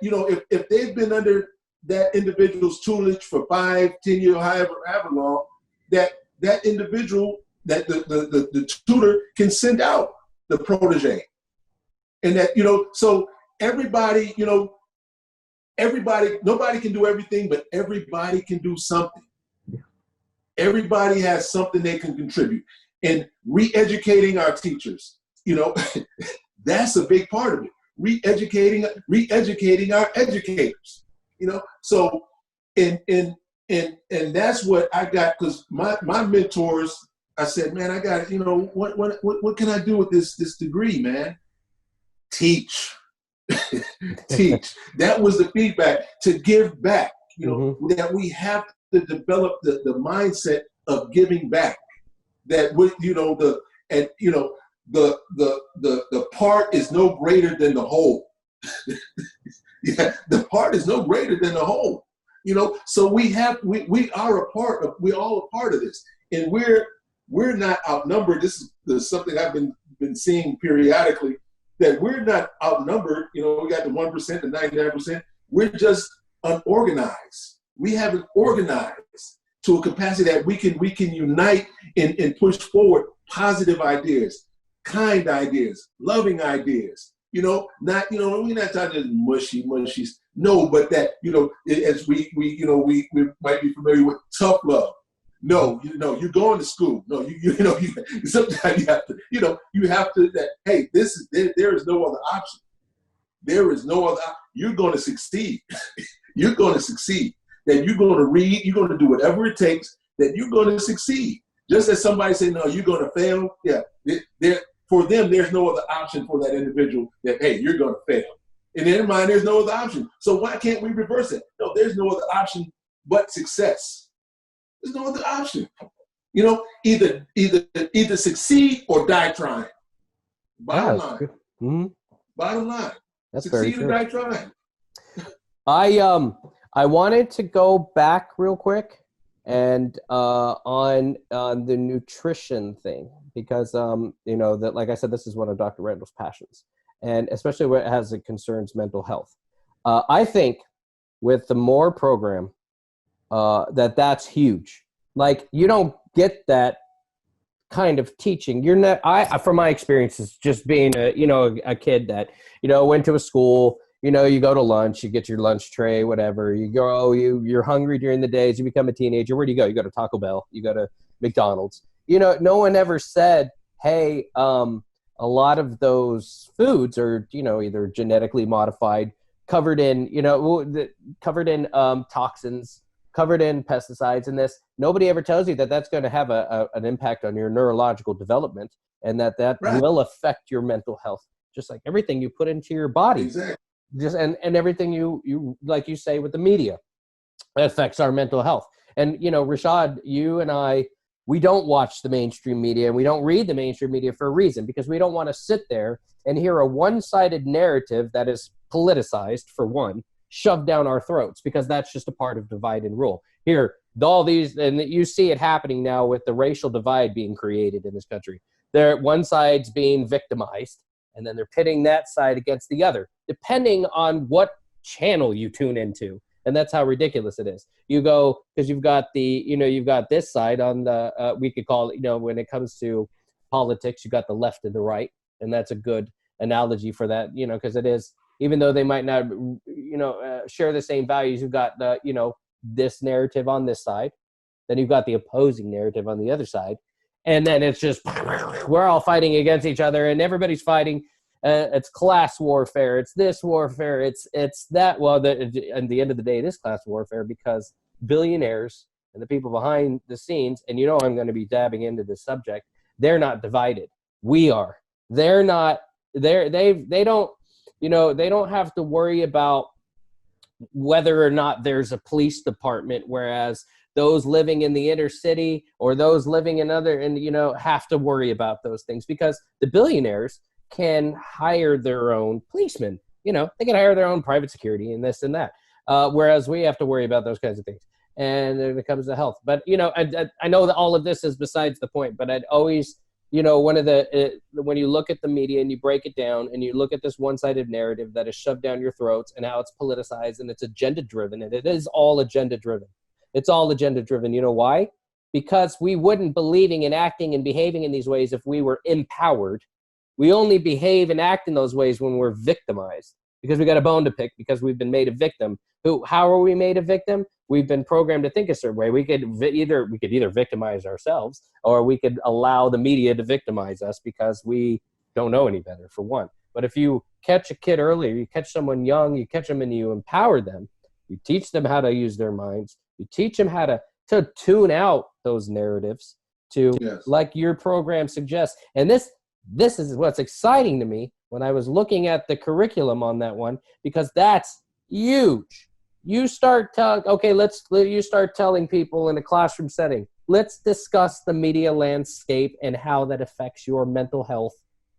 if they've been under that individual's tutelage for 5, 10 years, however long, that individual, that the tutor can send out the protege. And that, so everybody, nobody can do everything, but everybody can do something. Everybody has something they can contribute. And re-educating our teachers, that's a big part of it. Re-educating our educators, So, and that's what I got, because my mentors, I said, man, I got, what can I do with this degree, man? Teach. Teach. That was the feedback, to give back, that we have to develop the mindset of giving back. That with, the part is no greater than the whole. Yeah, the part is no greater than the whole. So we all a part of this, and we're not outnumbered. This is something I've been seeing periodically, that we're not outnumbered. We got the 1%, the 99%. We're just unorganized. We haven't organized to a capacity that we can unite and push forward positive ideas, kind ideas, loving ideas. We're not talking just mushy. No, but that, as we might be familiar with tough love. No, you're going to school. No, sometimes you have to, that, hey, there is no other option. There is no other, you're going to succeed. You're going to succeed. That you're going to read, you're going to do whatever it takes, that you're going to succeed. Just as somebody say, no, you're going to fail. Yeah, for them, there's no other option for that individual, that, hey, you're going to fail. In their mind, there's no other option. So why can't we reverse it? No, there's no other option but success. There's no other option. Either succeed or die trying. Bottom line. Mm-hmm. Bottom line. That's succeed or die trying. I wanted to go back real quick and on the nutrition thing, because that, like I said, this is one of Dr. Randall's passions, and especially as it concerns mental health. I think with the M.O.R.R.E program, that's huge. Like, you don't get that kind of teaching. You're not. From my experiences, just being a kid that went to a school. You go to lunch, you get your lunch tray, whatever. You go, you're hungry during the days. You become a teenager. Where do you go? You go to Taco Bell. You go to McDonald's. No one ever said, hey, a lot of those foods are, either genetically modified, covered in toxins, covered in pesticides and this. Nobody ever tells you that that's going to have an impact on your neurological development, and that right. will affect your mental health, just like everything you put into your body. Exactly. And everything you like you say with the media affects our mental health. And Rashad, you and I, we don't watch the mainstream media, and we don't read the mainstream media for a reason, because we don't want to sit there and hear a one-sided narrative that is politicized, for one, shoved down our throats, because that's just a part of divide and rule. Here, all these, and you see it happening now with the racial divide being created in this country. One side's being victimized, and then they're pitting that side against the other, depending on what channel you tune into. And that's how ridiculous it is. You go, because you've got you've got this side on the, we could call it, when it comes to politics, you got the left and the right. And that's a good analogy for that, because it is, even though they might not, share the same values, you've got the, this narrative on this side, then you've got the opposing narrative on the other side. And then it's just, we're all fighting against each other, and everybody's fighting. it's class warfare, it's this warfare, it's that. Well, at the end of the day, it is class warfare, because billionaires and the people behind the scenes, and I'm going to be dabbing into this subject, they're not divided. We are. They're not. They don't. They don't have to worry about whether or not there's a police department, whereas those living in the inner city or those living in have to worry about those things, because the billionaires can hire their own policemen. They can hire their own private security and this and that. Whereas we have to worry about those kinds of things. And when it comes to health, but I know that all of this is besides the point, but I'd always, one of when you look at the media and you break it down and you look at this one-sided narrative that is shoved down your throats and how it's politicized and it's agenda-driven, and it is all agenda-driven. It's all agenda-driven. You know why? Because we wouldn't believing and acting and behaving in these ways if we were empowered. We only behave and act in those ways when we're victimized, because we got a bone to pick, because we've been made a victim. How are we made a victim? We've been programmed to think a certain way. We could either victimize ourselves, or we could allow the media to victimize us because we don't know any better, for one. But if you catch a kid early, you catch someone young, you catch them and you empower them, you teach them how to use their minds, you teach them how to tune out those narratives to, yes, like your program suggests. And this is what's exciting to me when I was looking at the curriculum on that one, because that's huge. You start you start telling people in a classroom setting, let's discuss the media landscape and how that affects your mental health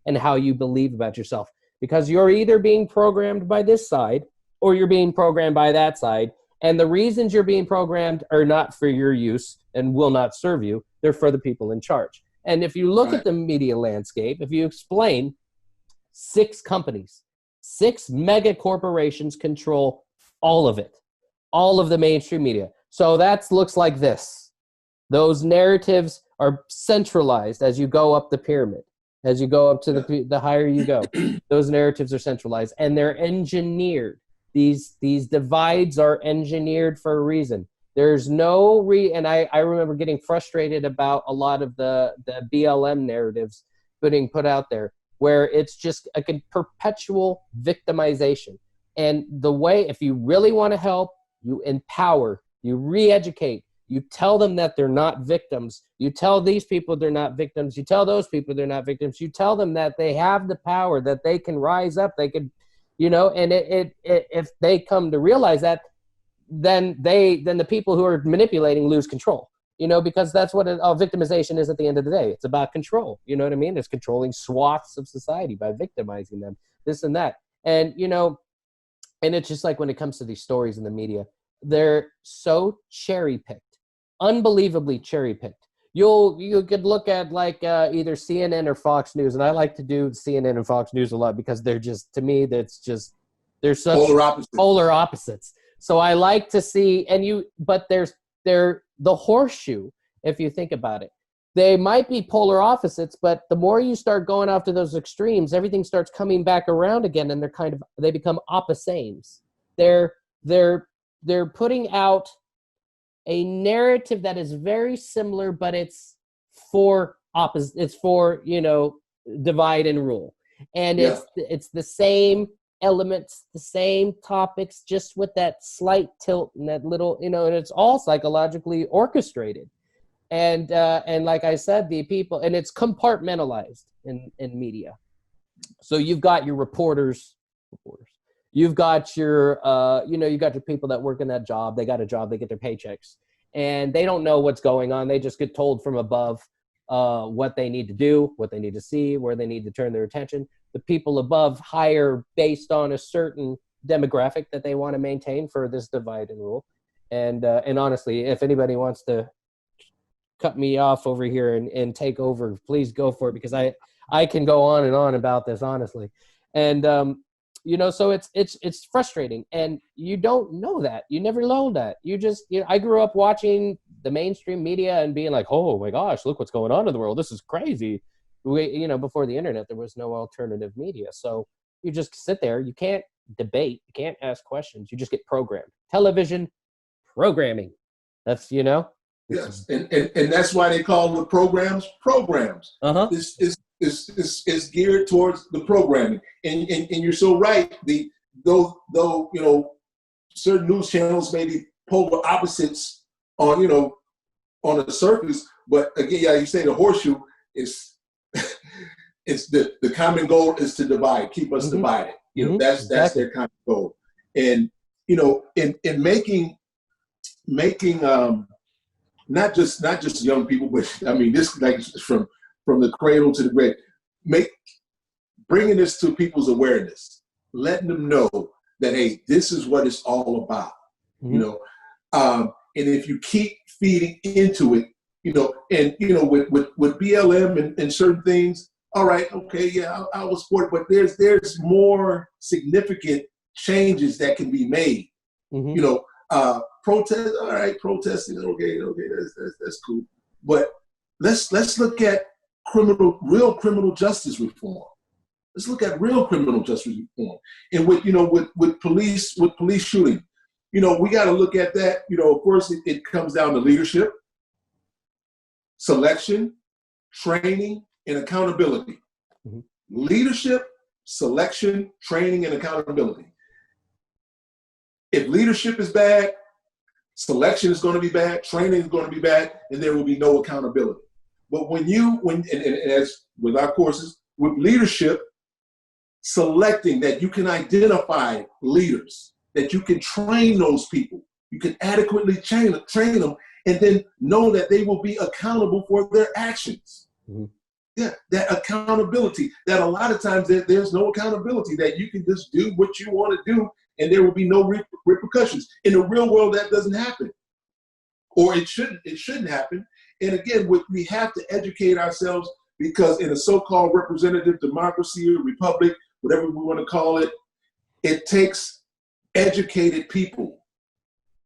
and how you believe about yourself. Because you're either being programmed by this side or you're being programmed by that side. And the reasons you're being programmed are not for your use and will not serve you. They're for the people in charge. And if you look at the media landscape, if you explain, 6 companies, 6 mega corporations control all of it, all of the mainstream media. So that looks like this. Those narratives are centralized as you go up the pyramid. As you go up to the higher you go, those narratives are centralized, and they're engineered. These divides are engineered for a reason. There's no and I remember getting frustrated about a lot of the BLM narratives being put out there, where it's just a perpetual victimization. And the way, if you really want to help, you empower, you re-educate, you tell them that they're not victims. You tell these people they're not victims. You tell those people they're not victims. You tell them that they have the power, that they can rise up, they can, and if they come to realize that, then the people who are manipulating lose control, because that's what victimization is at the end of the day. It's about control. You know what I mean? It's controlling swaths of society by victimizing them, this and that. And, and it's just like when it comes to these stories in the media, they're so cherry-picked, unbelievably cherry-picked. You could look at either CNN or Fox News, and I like to do CNN and Fox News a lot because they're just, to me, they're such polar opposites. So I like to see, but they're the horseshoe, if you think about it. They might be polar opposites, but the more you start going after those extremes, everything starts coming back around again, and they become opposites. They're putting out a narrative that is very similar, but it's for divide and rule. And it's the same elements, the same topics, just with that slight tilt and that little, and it's all psychologically orchestrated. And like I said, the people, and it's compartmentalized in media. So you've got your reporters. You've got your, you've got your people that work in that job. They got a job, they get their paychecks, and they don't know what's going on. They just get told from above what they need to do, what they need to see, where they need to turn their attention. The people above hire based on a certain demographic that they want to maintain for this divide and rule. And honestly, if anybody wants to cut me off over here and take over, please go for it, because I can go on and on about this, honestly. And so it's frustrating, and you don't know that. You never learn that. You just, I grew up watching the mainstream media and being like, oh my gosh, look what's going on in the world. This is crazy. Before the internet, there was no alternative media. So you just sit there. You can't debate. You can't ask questions. You just get programmed. Television programming. That's, Yes, and that's why they call the programs. Uh-huh. It's is geared towards the programming. And you're so right. Though you know, certain news channels may be polar opposites on, you know, on the surface, but again, yeah, you say the horseshoe is it's the common goal is to divide, keep us divided. You know, that's their common goal. And you know, in making not just young people, but I mean this, like, from the cradle to the grave, bringing this to people's awareness, letting them know that, hey, this is what it's all about. You know, and if you keep feeding into it, you know, and you know, with BLM and certain things, all right, okay, yeah, I will support it, but there's more significant changes that can be made. You know, protest, all right, protesting, okay, that's cool, but let's look at real criminal justice reform. Let's look at real criminal justice reform, and with police shooting, you know, we got to look at that. You know, of course, it comes down to leadership, selection, training, and accountability. Leadership, selection, training, and accountability. If leadership is bad, selection is going to be bad, training is going to be bad, and there will be no accountability. But and as with our courses, with leadership, selecting that you can identify leaders, that you can train those people, you can adequately train them, and then know that they will be accountable for their actions. Yeah, that accountability, that a lot of times there's no accountability, that you can just do what you want to do and there will be no repercussions. In the real world, that doesn't happen, or it shouldn't happen. And again, we have to educate ourselves, because in a so-called representative democracy or republic, whatever we want to call it, it takes educated people.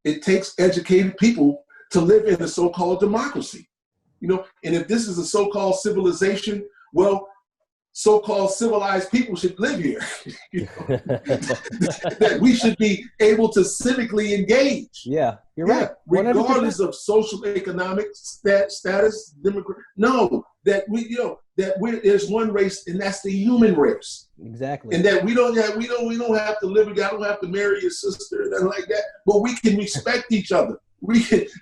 It takes educated people to live in a so-called democracy. You know, and if this is a so-called civilization, well, so-called civilized people should live here. You know? That we should be able to civically engage. Yeah, you're right. Regardless of social economic status, no, there's one race, and that's the human race. Exactly. And that we don't have to live. I don't have to marry your sister and nothing like that. But we can respect each other.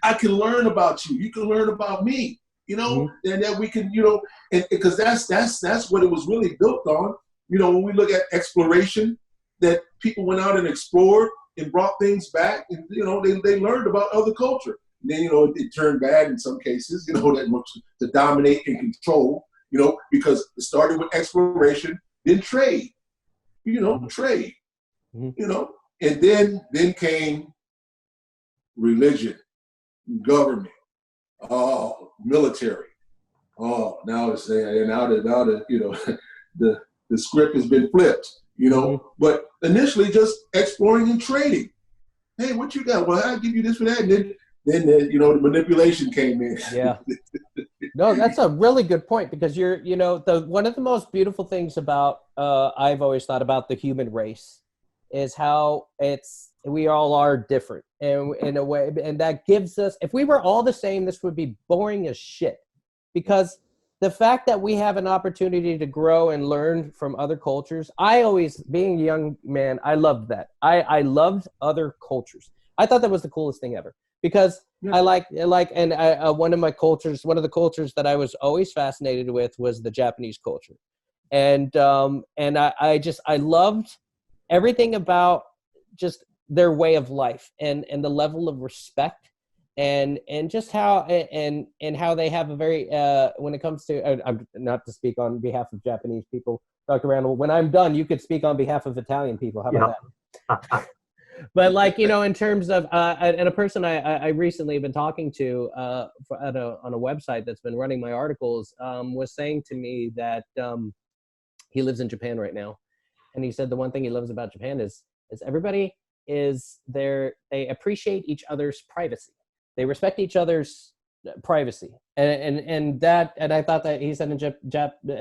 I can learn about you. You can learn about me. You know, and that we can, you know, and because that's what it was really built on. You know, when we look at exploration, that people went out and explored and brought things back, and you know, they learned about other culture. And then, you know, it turned bad in some cases, you know, that much to dominate and control, you know, because it started with exploration, then trade, you know, you know, and then came religion, government. Oh, military. Oh, now it's now that you know the script has been flipped. You know, but initially just exploring and trading. Hey, what you got? Well, I'll give you this for that, and then you know, the manipulation came in. Yeah. No, that's a really good point, because one of the most beautiful things about I've always thought about the human race is how we all are different, and in a way, and that gives us, if we were all the same, this would be boring as shit, because the fact that we have an opportunity to grow and learn from other cultures, being a young man, I loved that. I loved other cultures. I thought that was the coolest thing ever, because one of the cultures that I was always fascinated with was the Japanese culture. And I loved everything about just their way of life and the level of respect and just how and how they have a very when it comes to not to speak on behalf of Japanese people, Dr. Randall, when I'm done, you could speak on behalf of Italian people. How about that? But like, you know, in terms of and a person I recently have been talking to on a website that's been running my articles was saying to me that he lives in Japan right now, and he said the one thing he loves about Japan is everybody is there. They appreciate each other's privacy. They respect each other's privacy, and I thought that he said in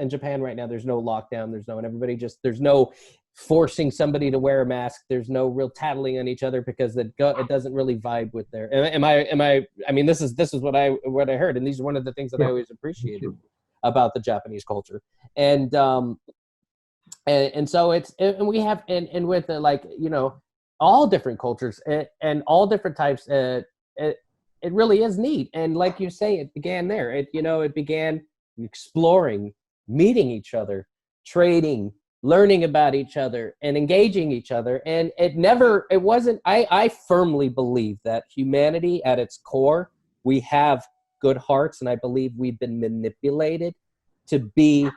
Japan right now there's no lockdown, there's no forcing somebody to wear a mask, there's no real tattling on each other, because it doesn't really vibe with their. I mean, this is what I heard, and these are one of the things that I always appreciated. about the Japanese culture. And so it's, and we have, and with like, you know, all different cultures and all different types, it really is neat. And like you say, it began there. It began exploring, meeting each other, trading, learning about each other, and engaging each other. And it wasn't, I firmly believe that humanity at its core, we have good hearts, and I believe we've been manipulated to be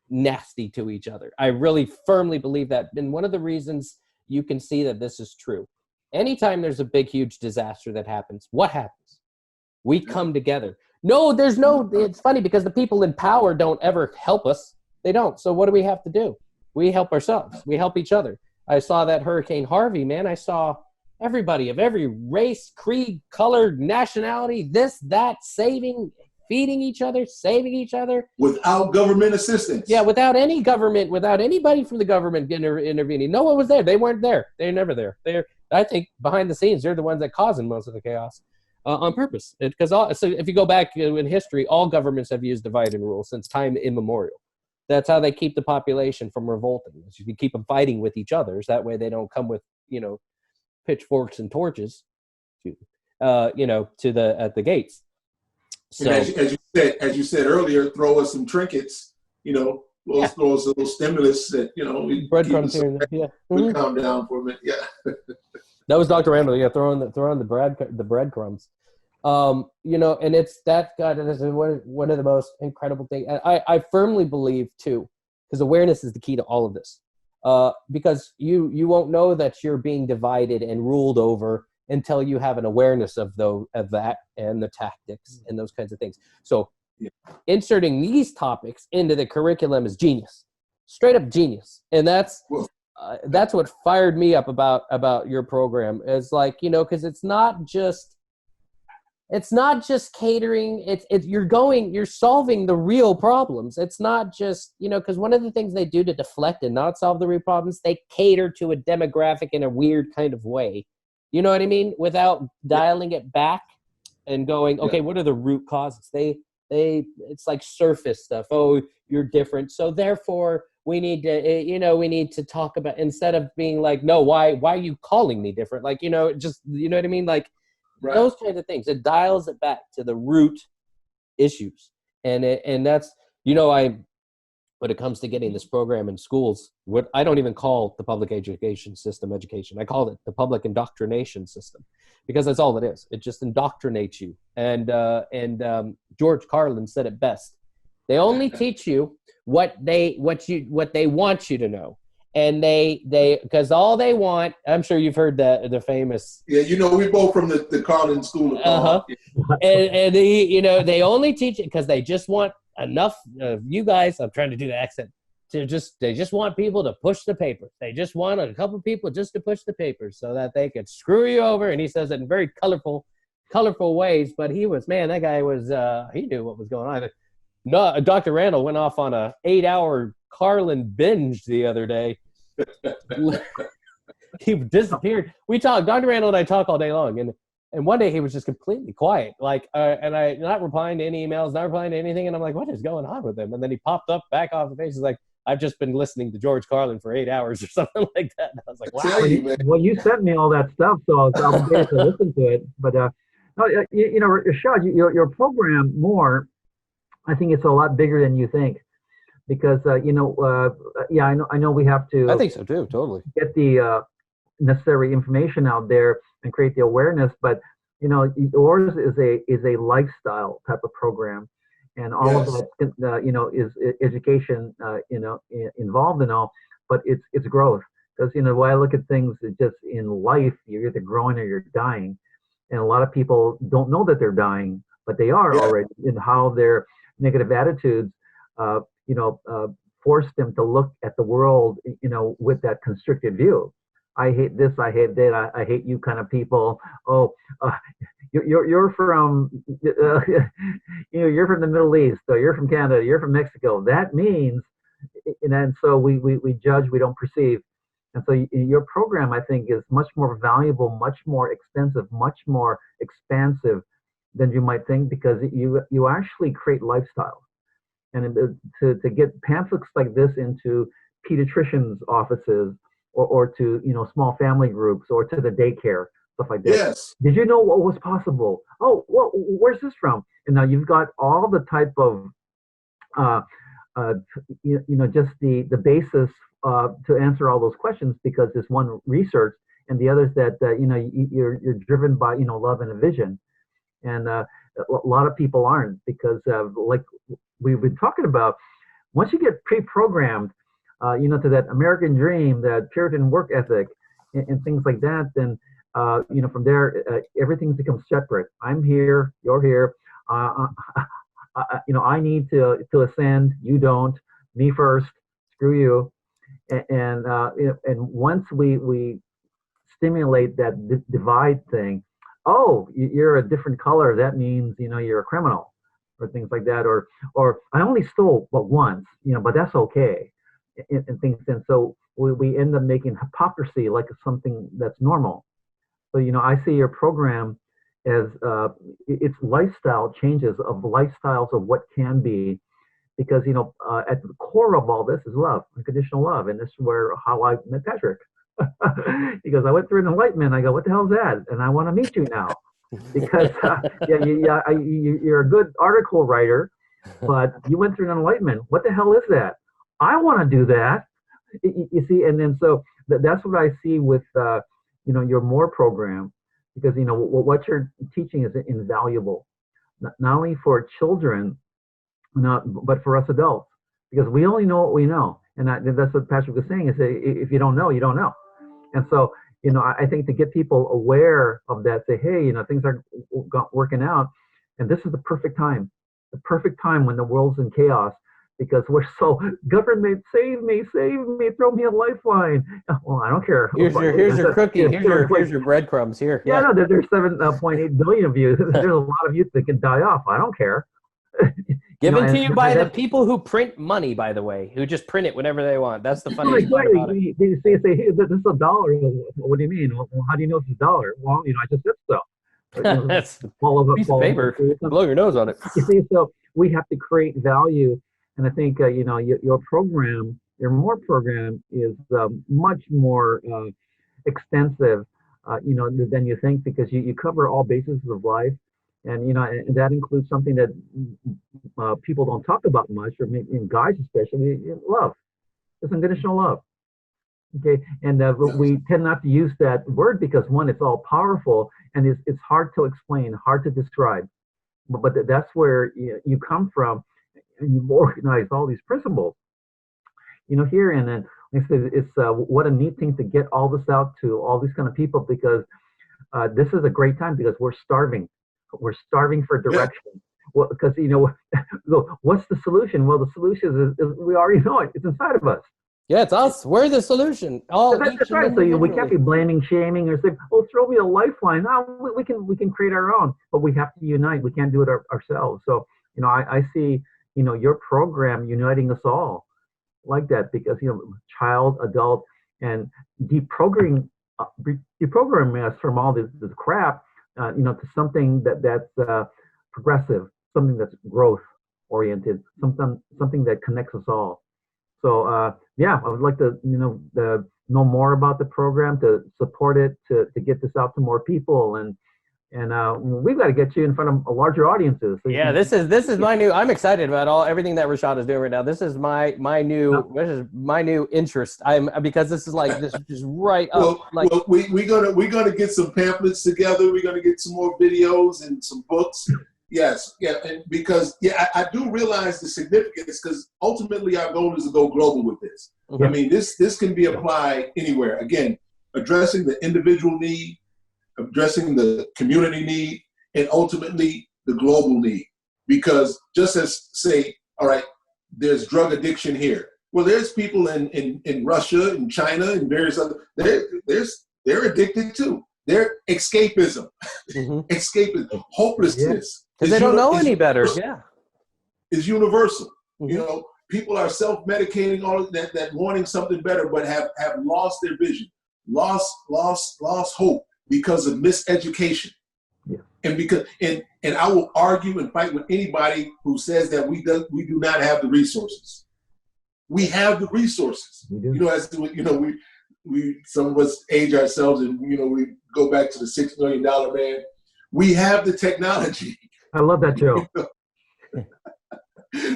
nasty to each other. I really firmly believe that. And one of the reasons you can see that this is true, anytime there's a big, huge disaster that happens, what happens? We come together. It's funny because the people in power don't ever help us. They don't. So what do we have to do? We help ourselves. We help each other. I saw that Hurricane Harvey, man. I saw everybody of every race, creed, color, nationality, this, that, feeding each other, saving each other. Without government assistance. Yeah, without any government, without anybody from the government intervening. No one was there. They weren't there. They're never there. I think behind the scenes, they're the ones that causing most of the chaos on purpose. So if you go back in history, all governments have used divide and rule since time immemorial. That's how they keep the population from revolting. You keep them fighting with each other. So that way they don't come with, pitchforks and torches, at the gates. So, and as you said earlier, throw us some trinkets, throw us a little stimulus that, breadcrumbs here. Yeah. We calm down for a minute. Yeah. That was Dr. Randall. Yeah. Throwing the breadcrumbs. And it's that, God, it is one of the most incredible things. I firmly believe too, because awareness is the key to all of this. Because you won't know that you're being divided and ruled over until you have an awareness of that and the tactics and those kinds of things. So inserting these topics into the curriculum is genius, straight up genius. And that's what fired me up about your program. Is like, because it's not just catering. You're solving the real problems. It's not just, because one of the things they do to deflect and not solve the real problems, they cater to a demographic in a weird kind of way. You know what I mean? Without dialing it back and going, okay, what are the root causes? It's like surface stuff. Oh, you're different. So therefore we need to talk about, instead of being like, no, why are you calling me different? Like, just, you know what I mean? Like, right. Those kinds of things. It dials it back to the root issues. And that's, when it comes to getting this program in schools, what I don't even call the public education system education. I call it the public indoctrination system, because that's all it is. It just indoctrinates you. And George Carlin said it best. They only teach you what they want you to know. And because all they want, I'm sure you've heard the famous. Yeah, we both from the Carlin School of and they only teach it because they just want enough of you guys. I'm trying to do the accent. They just want people to push the paper. They just want a couple people just to push the paper so that they could screw you over. And he says it in very colorful ways. But that guy was, he knew what was going on. No, Dr. Randall went off on a 8-hour Carlin binge the other day. He disappeared. We talk. Dr. Randall and I talk all day long, and one day he was just completely quiet, like, and I not replying to any emails, not replying to anything, and I'm like, what is going on with him? And then he popped up back off the face. He's like, I've just been listening to George Carlin for 8 hours or something like that. And I was like, wow. Well, you sent me all that stuff, so I was obligated to listen to it. But Rashad, your program M.O.R.R.E, I think it's a lot bigger than you think. Because I know we have to. I think so too. Totally. Get the necessary information out there and create the awareness. But yours is a lifestyle type of program, and all of that is education involved in all. But it's growth, because the way I look at things is just in life, you're either growing or you're dying, and a lot of people don't know that they're dying, but they are already, in how their negative attitudes. Force them to look at the world, with that constricted view. I hate this, I hate that, I hate you kind of people. Oh, you're from, you're from the Middle East, or you're from Canada, you're from Mexico. That means, and so we judge, we don't perceive. And so your program, I think, is much more valuable, much more expensive, much more expansive than you might think, because you actually create lifestyles. and to get pamphlets like this into pediatricians' offices or to small family groups or to the daycare, stuff like that. Yes. Did you know what was possible? Oh, well, where's this from? And now you've got all the type of just the basis to answer all those questions, because there's one research and the others that you're driven by love and a vision, and a lot of people aren't, because like we've been talking about, once you get pre-programmed to that American dream, that Puritan work ethic, and things like that, then from there everything becomes separate. I'm here, you're here. I need to ascend. You don't. Me first. Screw you. And once we stimulate that divide thing, oh, you're a different color. That means you're a criminal, or things like that. Or I only stole but once. But that's okay. And things. And so we end up making hypocrisy like something that's normal. So I see your program as it's lifestyle changes of lifestyles of what can be, because at the core of all this is love, unconditional love, and this is how I met Patrick. Because I went through an enlightenment. I go, what the hell is that? And I want to meet you now, because you're a good article writer, but you went through an enlightenment. What the hell is that? I want to do that. You see, and then so that's what I see with your M.O.R.R.E program. Because what you're teaching is invaluable, not only for children, but for us adults. Because we only know what we know, and that's what Patrick was saying. Is if you don't know, you don't know. And so I think to get people aware of that, say, hey, things are working out, and this is the perfect time when the world's in chaos. Because we're so, government, save me, throw me a lifeline. Well, I don't care. Here's your cookie. Here's your breadcrumbs here. Yeah, no, there's 7.8 billion of you. There's a lot of you that can die off. I don't care. Given to you by the people who print money, by the way, who just print it whenever they want. That's the funniest part about it. They say, hey, this is $1. What do you mean? Well, how do you know it's $1? Well, I just said so. That's a piece of paper. Blow your nose on it. You see, so we have to create value. And I think, your program, your M.O.R.R.E program is much more extensive, than you think, because you cover all bases of life. And, and that includes something that people don't talk about much, or maybe in guys especially, love. It's unconditional love. Okay. And we tend not to use that word because, one, it's all powerful, and it's hard to explain, hard to describe. But that's where you come from. And you've organized all these principles, here. And then like I said, it's what a neat thing to get all this out to all these kind of people, because this is a great time, because we're starving. We're starving for direction. Yeah. Well, because, what's the solution? Well, the solution is we already know it. It's inside of us. Yeah, it's us. We're the solution. That's right. So we can't be blaming, shaming, or saying, "Oh, throw me a lifeline." No, we can create our own, but we have to unite. We can't do it ourselves. So I see your program uniting us all like that, because child, adult, and deprogramming us from all this crap, to something that's progressive, something that's growth oriented, something that connects us all. So I would like to know more about the program, to support it, to get this out to more people, and we've got to get you in front of larger audiences. So this is my new. I'm excited about everything that Rashad is doing right now. This is my new interest. Because this is right up. We're gonna get some pamphlets together. We're gonna get some more videos and some books. Yes, and because I do realize the significance, because ultimately our goal is to go global with this. Mm-hmm. I mean, this can be applied anywhere. Again, addressing the individual need, addressing the community need, and ultimately the global need. Because just as, say, all right, there's drug addiction here. Well, there's people in Russia and China and various other, they're addicted too. They're escapism, escapism, hopelessness. Because they don't know any better. Yeah. Is universal. Mm-hmm. People are self-medicating, all of that wanting something better, but have lost their vision, lost hope, because of miseducation. Yeah. And I will argue and fight with anybody who says that we do not have the resources. We have the resources. We some of us age ourselves, and we go back to the $6 million man. We have the technology. I love that joke.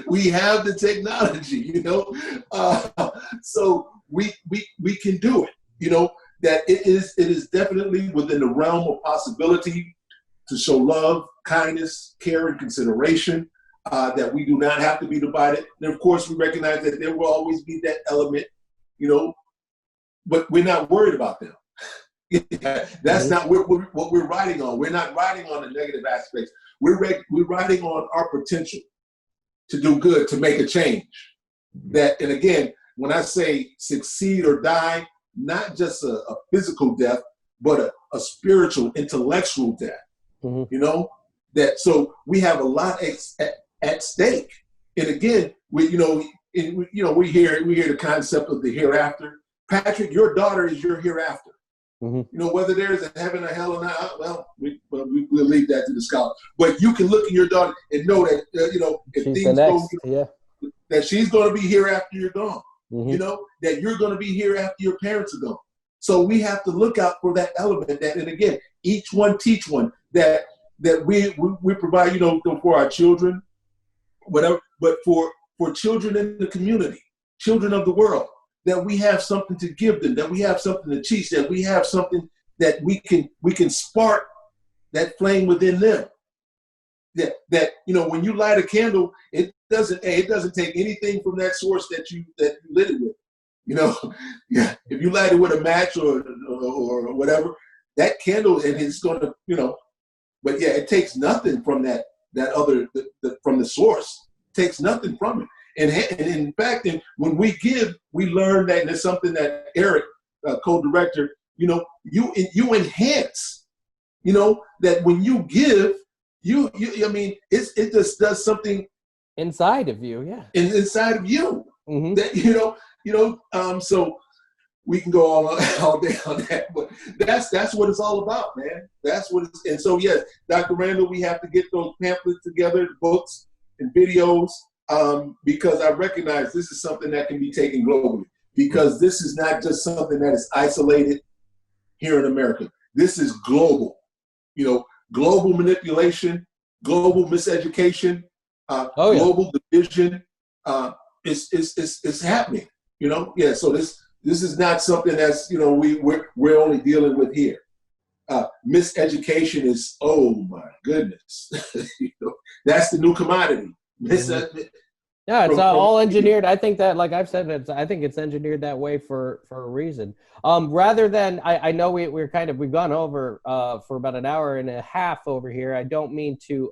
We have the technology, so we can do it. That it is definitely within the realm of possibility to show love, kindness, care, and consideration. That we do not have to be divided. And of course, we recognize that there will always be that element, but we're not worried about them. That's not what we're riding on. We're not riding on the negative aspects. We're riding on our potential to do good, to make a change. And again, when I say succeed or die, not just a physical death, but a spiritual, intellectual death. Mm-hmm. So we have a lot at stake. And again, we hear the concept of the hereafter. Patrick, your daughter is your hereafter. Mm-hmm. Whether there's a heaven or hell or not, we'll leave that to the scholars. But you can look at your daughter and know that if she's things go, that she's going to be here after you're gone. Mm-hmm. That you're going to be here after your parents are gone. So we have to look out for that element. And again, each one teach one. That we provide, for our children, whatever, but for children in the community, children of the world. That we have something to give them, that we have something to teach, that we have something that we can spark that flame within them. That when you light a candle, it doesn't take anything from that source that you lit it with. If you light it with a match or whatever, that candle, and it's gonna, but it takes nothing from that other from the source. It takes nothing from it. And in fact, when we give, we learn that, and it's something that Eric, co-director, you enhance, that when you give, it just does something inside of you, inside of you. Mm-hmm. That so we can go all day on that, but that's what it's all about, man. That's what it's. And so yes, Dr. Randall, we have to get those pamphlets together, books and videos. Because I recognize this is something that can be taken globally, because this is not just something that is isolated here in America. This is global, global manipulation, global miseducation, global division. It's happening, so this is not something that's, we're only dealing with here. Miseducation is, oh my goodness, that's the new commodity. It's all engineered. I think that, like I've said, I think it's engineered that way for a reason. Rather than, I know we've gone over for about an hour and a half over here. I don't mean to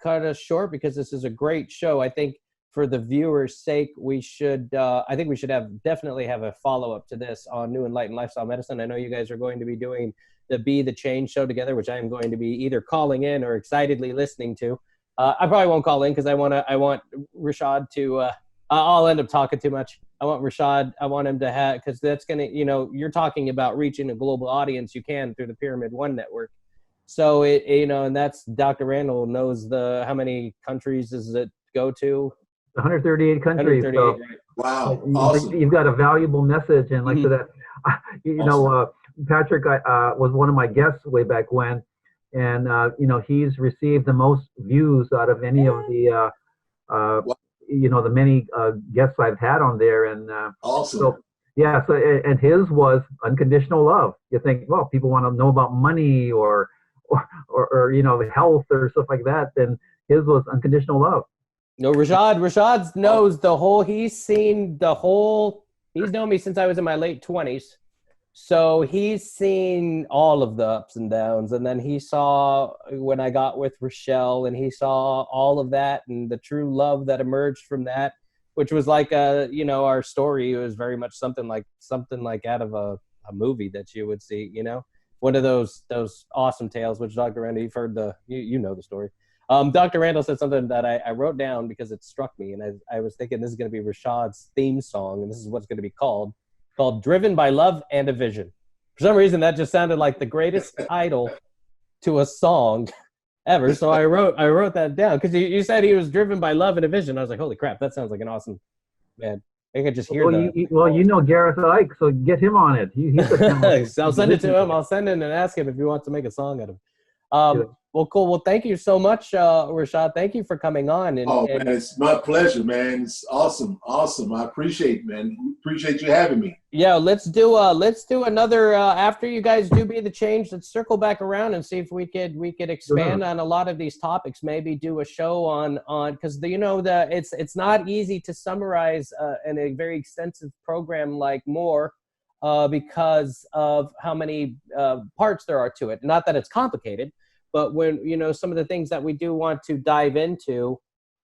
cut us short, because this is a great show. I think for the viewers' sake, we should definitely have a follow-up to this on New Enlightened Lifestyle Medicine. I know you guys are going to be doing the Be the Change show together, which I am going to be either calling in or excitedly listening to. I probably won't call in because I want Rashad to, I'll end up talking too much. I want Rashad, I want him to have, because that's going to, you're talking about reaching a global audience. You can through the Pyramid One network. So and that's Dr. Randall knows how many countries does it go to? 138 countries. 138, so, right. Wow. Awesome. You've got a valuable message. And like that, awesome. Patrick was one of my guests way back when. And, he's received the most views out of any of the, the many guests I've had on there. And awesome. So and his was unconditional love. You think, well, people want to know about money or health or stuff like that. Then his was unconditional love. No, Rashad knows he's known me since I was in my late 20s. So he's seen all of the ups and downs, and then he saw when I got with Rochelle, and he saw all of that and the true love that emerged from that, which was like our story. It was very much something like out of a movie that you would see, one of those awesome tales. Which Dr. Randall, you've heard you know the story. Dr. Randall said something that I wrote down because it struck me, and I was thinking this is going to be Rashad's theme song, and this is what it's going to be called Driven by Love and a Vision. For some reason, that just sounded like the greatest title to a song ever. So I wrote that down because you said he was driven by love and a vision. I was like, holy crap, that sounds like an awesome man. I could just hear well, you know Gareth Ike, so get him on it. He's a talent. I'll send it to him. I'll send in and ask him if he wants to make a song out of it. Well, cool. Well, thank you so much, Rashad. Thank you for coming on. Man, it's my pleasure, man. It's awesome. I appreciate it, man. Appreciate you having me. Yeah, let's do another after you guys do Be the Change. Let's circle back around and see if we could expand on a lot of these topics. Maybe do a show on because it's not easy to summarize in a very extensive program like M.O.R.R.E. Because of how many parts there are to it. Not that it's complicated. But when, some of the things that we do want to dive into,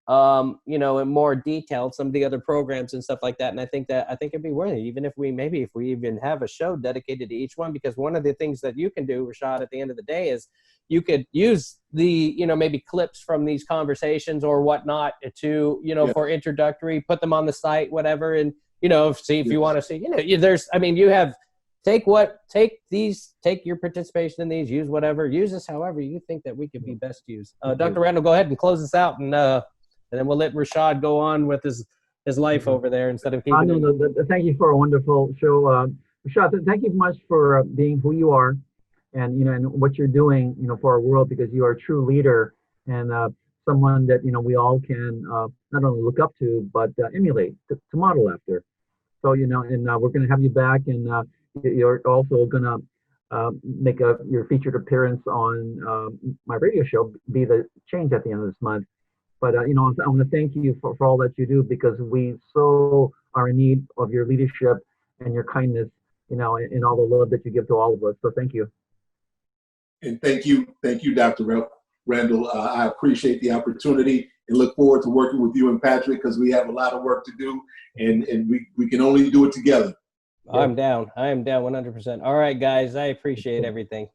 in more detail, some of the other programs and stuff like that. And I think it'd be worth it, even if we even have a show dedicated to each one, because one of the things that you can do, Rashad, at the end of the day is you could use the, maybe clips from these conversations or whatnot to, for introductory, put them on the site, whatever. And, see if you want to see, you have, take your participation in these, use this however you think that we could be best used. Dr. Randall, go ahead and close us out, and then we'll let Rashad go on with his life over there instead of keeping Thank you for a wonderful show. Rashad, thank you much for being who you are and, and what you're doing, for our world, because you are a true leader and someone that, we all can not only look up to, but emulate, to model after. So, and we're going to have you back, and you're also going to make your featured appearance on my radio show, Be the Change, at the end of this month. But, I want to thank you for all that you do, because we so are in need of your leadership and your kindness, and all the love that you give to all of us. So thank you. And thank you, Dr. Randall. I appreciate the opportunity and look forward to working with you and Patrick, because we have a lot of work to do, and we can only do it together. I'm down. I am down 100%. All right, guys. I appreciate everything.